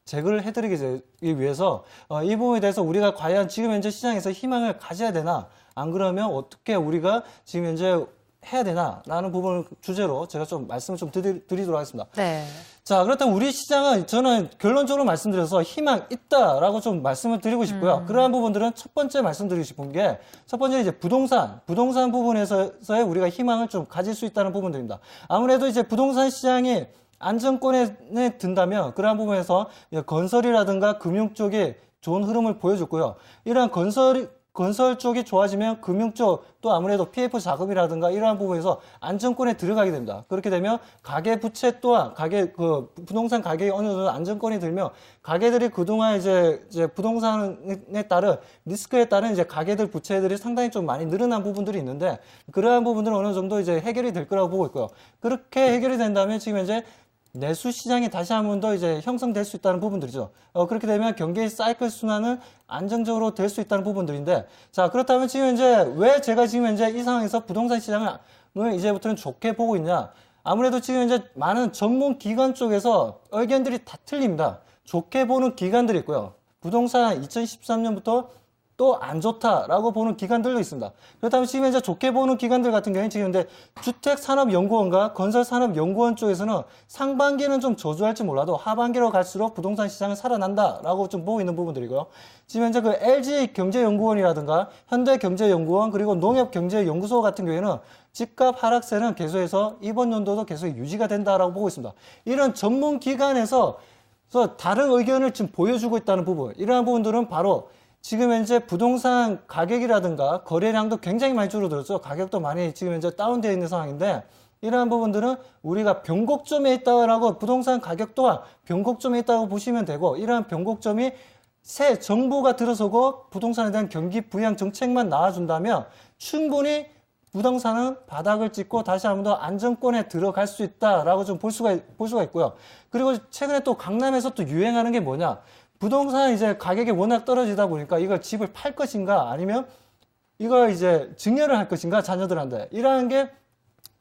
제거를 해드리기 위해서 이 부분에 대해서 우리가 과연 지금 현재 시장에서 희망을 가져야 되나, 안 그러면 어떻게 우리가 지금 현재 해야 되나라는 부분을 주제로 제가 좀 말씀을 좀 드리도록 하겠습니다. 네. 자, 그렇다면 우리 시장은 저는 결론적으로 말씀드려서 희망 있다라고 좀 말씀을 드리고 싶고요. 그러한 부분들은 첫 번째 말씀드리고 싶은 게 첫 번째 이제 부동산 부분에서의 우리가 희망을 좀 가질 수 있다는 부분들입니다. 아무래도 이제 부동산 시장이 안정권에 든다면 그러한 부분에서 건설이라든가 금융 쪽이 좋은 흐름을 보여줬고요. 이러한 건설 쪽이 좋아지면 금융 쪽 또 아무래도 PF 자금이라든가 이러한 부분에서 안정권에 들어가게 됩니다. 그렇게 되면 가계 부채 또한 부동산 가격이 어느 정도 안정권이 들면 가계들이 그동안 이제 부동산에 따른 리스크에 따른 이제 가계들 부채들이 상당히 좀 많이 늘어난 부분들이 있는데 그러한 부분들은 어느 정도 이제 해결이 될 거라고 보고 있고요. 그렇게 해결이 된다면 지금 현재 내수 시장이 다시 한 번 더 이제 형성될 수 있다는 부분들이죠. 그렇게 되면 경기의 사이클 순환은 안정적으로 될 수 있다는 부분들인데, 자, 그렇다면 지금 현재 왜 제가 지금 현재 이 상황에서 부동산 시장을 이제부터는 좋게 보고 있냐? 아무래도 지금 현재 많은 전문 기관 쪽에서 의견들이 다 틀립니다. 좋게 보는 기관들이 있고요. 부동산 2013년부터 또 안 좋다라고 보는 기관들도 있습니다. 그렇다면 지금 현재 좋게 보는 기관들 같은 경우는 지금 현재 주택산업연구원과 건설산업연구원 쪽에서는 상반기는 좀 저조할지 몰라도 하반기로 갈수록 부동산 시장은 살아난다라고 좀 보고 있는 부분들이고요. 지금 현재 그 LG경제연구원이라든가 현대경제연구원 그리고 농협경제연구소 같은 경우에는 집값 하락세는 계속해서 이번 연도도 계속 유지가 된다라고 보고 있습니다. 이런 전문 기관에서 다른 의견을 지금 보여주고 있다는 부분, 이러한 부분들은 바로 지금 현재 부동산 가격이라든가 거래량도 굉장히 많이 줄어들었죠. 가격도 많이 지금 현재 다운되어 있는 상황인데 이러한 부분들은 우리가 변곡점에 있다고 부동산 가격 또한 변곡점에 있다고 보시면 되고 이러한 변곡점이 새 정부가 들어서고 부동산에 대한 경기 부양 정책만 나와준다면 충분히 부동산은 바닥을 찍고 다시 한 번 더 안정권에 들어갈 수 있다라고 좀 볼 수가 있고요. 그리고 최근에 또 강남에서 또 유행하는 게 뭐냐? 부동산 이제 가격이 워낙 떨어지다 보니까 이걸 집을 팔 것인가 아니면 이걸 이제 증여를 할 것인가 자녀들한테 이러한 게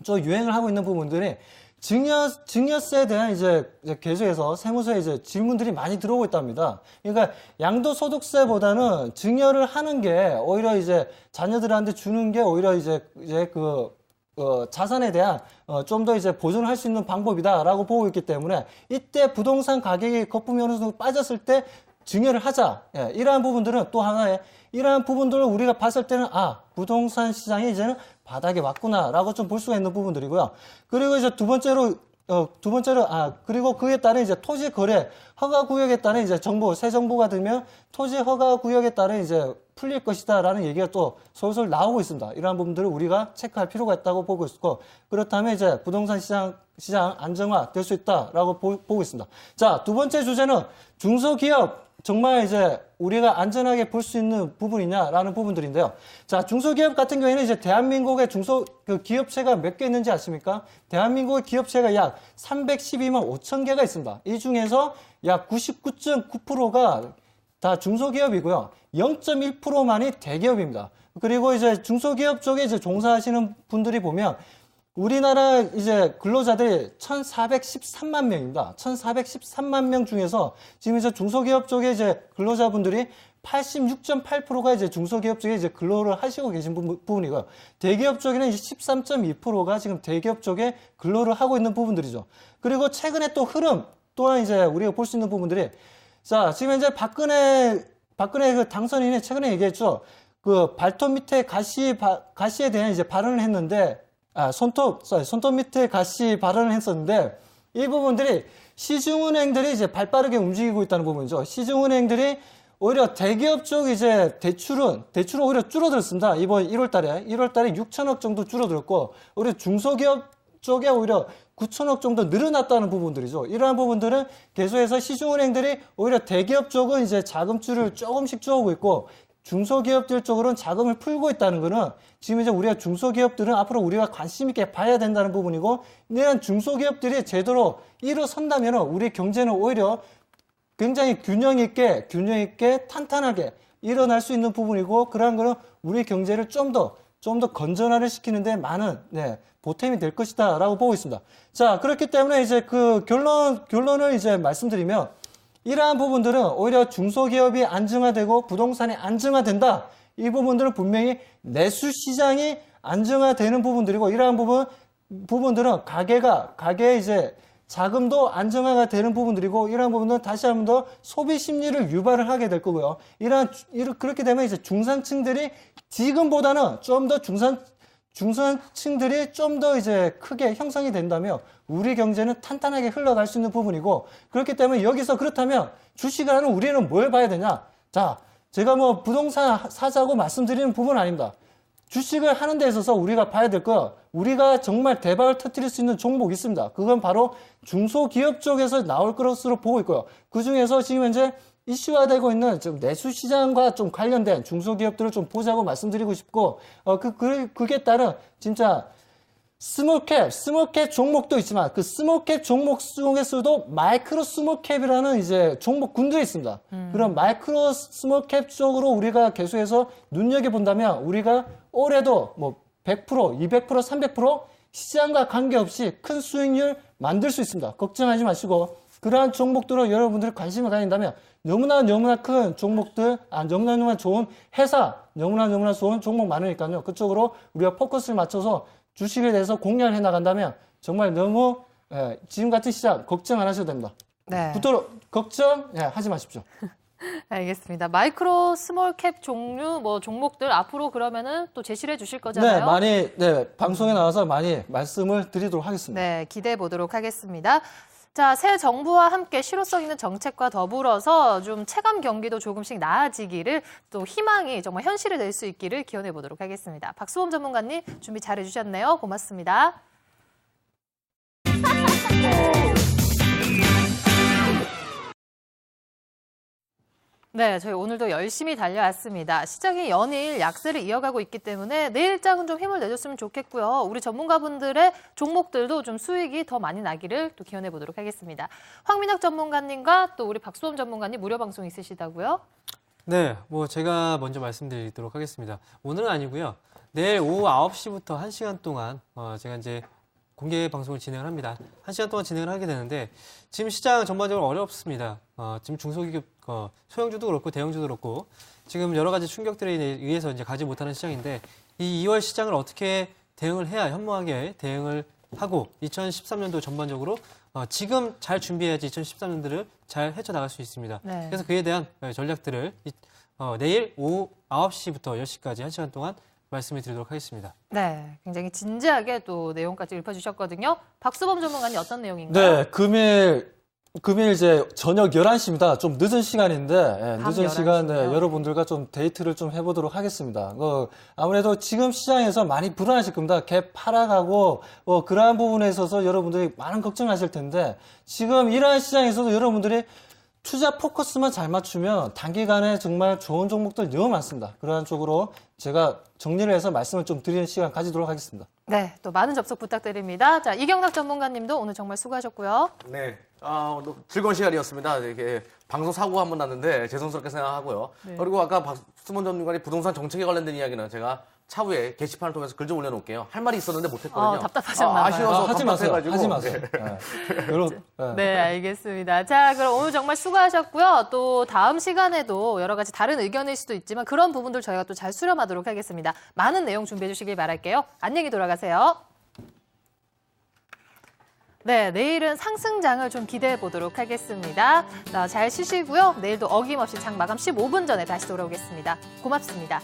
저 유행을 하고 있는 부분들이 증여세에 대한 이제 계속해서 세무서에 이제 질문들이 많이 들어오고 있답니다. 그러니까 양도소득세보다는 증여를 하는 게 오히려 이제 자녀들한테 주는 게 오히려 이제 자산에 대한 좀 더 이제 보존을 할 수 있는 방법이다라고 보고 있기 때문에 이때 부동산 가격이 거품이 어느 정도 빠졌을 때 증여를 하자. 이러한 부분들은 또 하나의 이러한 부분들을 우리가 봤을 때는 부동산 시장이 이제는 바닥에 왔구나라고 좀 볼 수가 있는 부분들이고요. 그리고 이제 두 번째로 그리고 그에 따른 이제 토지 거래 허가 구역에 따른 이제 새 정부가 들면 토지 허가 구역에 따른 이제 풀릴 것이다라는 얘기가 또 솔솔 나오고 있습니다. 이러한 부분들을 우리가 체크할 필요가 있다고 보고 있고 그렇다면 이제 부동산 시장 안정화 될 수 있다라고 보고 있습니다. 자, 두 번째 주제는 중소기업 정말 이제 우리가 안전하게 볼 수 있는 부분이냐라는 부분들인데요. 자, 중소기업 같은 경우에는 이제 대한민국의 기업체가 몇 개 있는지 아십니까? 대한민국의 기업체가 약 312만 5천 개가 있습니다. 이 중에서 약 99.9%가 다 중소기업이고요. 0.1%만이 대기업입니다. 그리고 이제 중소기업 쪽에 이제 종사하시는 분들이 보면 우리나라 이제 근로자들이 1,413만 명입니다. 1,413만 명 중에서 지금 이제 중소기업 쪽에 이제 근로자분들이 86.8%가 이제 중소기업 쪽에 이제 근로를 하시고 계신 부분이고요. 대기업 쪽에는 이제 13.2%가 지금 대기업 쪽에 근로를 하고 있는 부분들이죠. 그리고 최근에 또 흐름 또한 이제 우리가 볼 수 있는 부분들이 자, 지금 이제 박근혜 그 당선인이 최근에 얘기했죠. 그 발톱 밑에 가시에 대한 이제 발언을 했는데 손톱 밑에 가시 발언을 했었는데 이 부분들이 시중은행들이 이제 발빠르게 움직이고 있다는 부분이죠. 시중은행들이 오히려 대기업 쪽 이제 대출은 오히려 줄어들었습니다. 이번 1월달에 6천억 정도 줄어들었고 오히려 중소기업 쪽에 오히려 9천억 정도 늘어났다는 부분들이죠. 이러한 부분들은 계속해서 시중은행들이 오히려 대기업 쪽은 이제 자금줄을 조금씩 쪼오고 있고 중소기업들 쪽으로는 자금을 풀고 있다는 거는 지금 이제 우리가 중소기업들은 앞으로 우리가 관심 있게 봐야 된다는 부분이고 이런 중소기업들이 제대로 일어선다면 우리 경제는 오히려 굉장히 균형 있게 탄탄하게 일어날 수 있는 부분이고 그러한 거는 우리 경제를 좀 더 건전화를 시키는데 많은 보탬이 될 것이다 라고 보고 있습니다. 자, 그렇기 때문에 이제 그 결론을 이제 말씀드리면 이러한 부분들은 오히려 중소기업이 안정화되고 부동산이 안정화된다. 이 부분들은 분명히 내수 시장이 안정화되는 부분들이고 이러한 부분들은 가게의 이제 자금도 안정화가 되는 부분들이고 이러한 부분들은 다시 한 번 더 소비 심리를 유발을 하게 될 거고요. 그렇게 되면 이제 중산층들이 지금보다는 좀 더 중산층들이 좀 더 이제 크게 형성이 된다면 우리 경제는 탄탄하게 흘러갈 수 있는 부분이고 그렇기 때문에 여기서 그렇다면 주식을 하는 우리는 뭘 봐야 되냐? 자, 제가 뭐 부동산 사자고 말씀드리는 부분은 아닙니다. 주식을 하는 데 있어서 우리가 봐야 될 거 우리가 정말 대박을 터뜨릴 수 있는 종목이 있습니다. 그건 바로 중소기업 쪽에서 나올 것으로 보고 있고요. 그중에서 지금 현재 이슈화되고 있는 좀 내수 시장과 좀 관련된 중소기업들을 좀 보자고 말씀드리고 싶고 그게 따른 진짜 스몰캡 종목도 있지만 그 스몰캡 종목 중에서도 마이크로 스몰캡이라는 이제 종목군들이 있습니다. 그런 마이크로 스몰캡 쪽으로 우리가 계속해서 눈여겨본다면 우리가 올해도 뭐 100%, 200%, 300% 시장과 관계없이 큰 수익률 만들 수 있습니다. 걱정하지 마시고 그러한 종목들로 여러분들이 관심을 가진다면 너무나 큰 종목들, 너무나 좋은 회사, 너무나 좋은 종목 많으니까요. 그쪽으로 우리가 포커스를 맞춰서 주식에 대해서 공략을 해 나간다면 정말 너무 지금 같은 시장 걱정 안 하셔도 됩니다. 네. 붙도록 걱정 하지 마십시오. 알겠습니다. 마이크로 스몰캡 종류 종목들 앞으로 그러면은 또 제시를 해 주실 거잖아요. 많이 방송에 나와서 많이 말씀을 드리도록 하겠습니다. 네, 기대해 보도록 하겠습니다. 자, 새 정부와 함께 실효성 있는 정책과 더불어서 좀 체감 경기도 조금씩 나아지기를 또 희망이 정말 현실이 될 수 있기를 기원해 보도록 하겠습니다. 박수범 전문가님 준비 잘 해주셨네요. 고맙습니다. 네, 저희 오늘도 열심히 달려왔습니다. 시장이 연일 약세를 이어가고 있기 때문에 내일장은 좀 힘을 내줬으면 좋겠고요. 우리 전문가분들의 종목들도 좀 수익이 더 많이 나기를 또 기원해 보도록 하겠습니다. 황민혁 전문가님과 또 우리 박수범 전문가님 무료 방송 있으시다고요? 네, 제가 먼저 말씀드리도록 하겠습니다. 오늘은 아니고요. 내일 오후 9시부터 1시간 동안 제가 이제 공개 방송을 진행을 합니다. 1시간 동안 진행을 하게 되는데 지금 시장 전반적으로 어렵습니다. 지금 중소기업 소형주도 그렇고 대형주도 그렇고 지금 여러 가지 충격들에 의해서 이제 가지 못하는 시장인데 이 2월 시장을 어떻게 대응을 해야 현명하게 대응을 하고 2013년도 전반적으로 지금 잘 준비해야지 2013년도를 잘 헤쳐나갈 수 있습니다. 네. 그래서 그에 대한 전략들을 내일 오후 9시부터 10시까지 1시간 동안 말씀을 드리도록 하겠습니다. 네, 굉장히 진지하게 또 내용까지 읊어주셨거든요. 박수범 전문가님 어떤 내용인가요? 네, 금일 이제 저녁 11시입니다. 좀 늦은 시간인데, 늦은 시간 여러분들과 좀 데이트를 좀 해보도록 하겠습니다. 아무래도 지금 시장에서 많이 불안하실 겁니다. 갭 하락하고, 그러한 부분에 있어서 여러분들이 많은 걱정하실 텐데, 지금 이러한 시장에서도 여러분들이 투자 포커스만 잘 맞추면 단기간에 정말 좋은 종목들 너무 많습니다. 그러한 쪽으로 제가 정리를 해서 말씀을 좀 드리는 시간 가지도록 하겠습니다. 네, 또 많은 접속 부탁드립니다. 자, 이경락 전문가님도 오늘 정말 수고하셨고요. 네. 오늘 즐거운 시간이었습니다. 이렇게 방송 사고가 한번 났는데 죄송스럽게 생각하고요. 네. 그리고 아까 박수문 전문가님 부동산 정책에 관련된 이야기는 제가 차후에 게시판을 통해서 글 좀 올려놓을게요. 할 말이 있었는데 못했거든요. 답답하셨나 봐요. 아쉬워서 하지 마세요. 답답해가지고. 하지 마세요. 네. 네, 알겠습니다. 자, 그럼 오늘 정말 수고하셨고요. 또 다음 시간에도 여러 가지 다른 의견일 수도 있지만 그런 부분들 저희가 또 잘 수렴하도록 하겠습니다. 많은 내용 준비해 주시길 바랄게요. 안녕히 돌아가세요. 네, 내일은 상승장을 좀 기대해 보도록 하겠습니다. 잘 쉬시고요. 내일도 어김없이 장 마감 15분 전에 다시 돌아오겠습니다. 고맙습니다.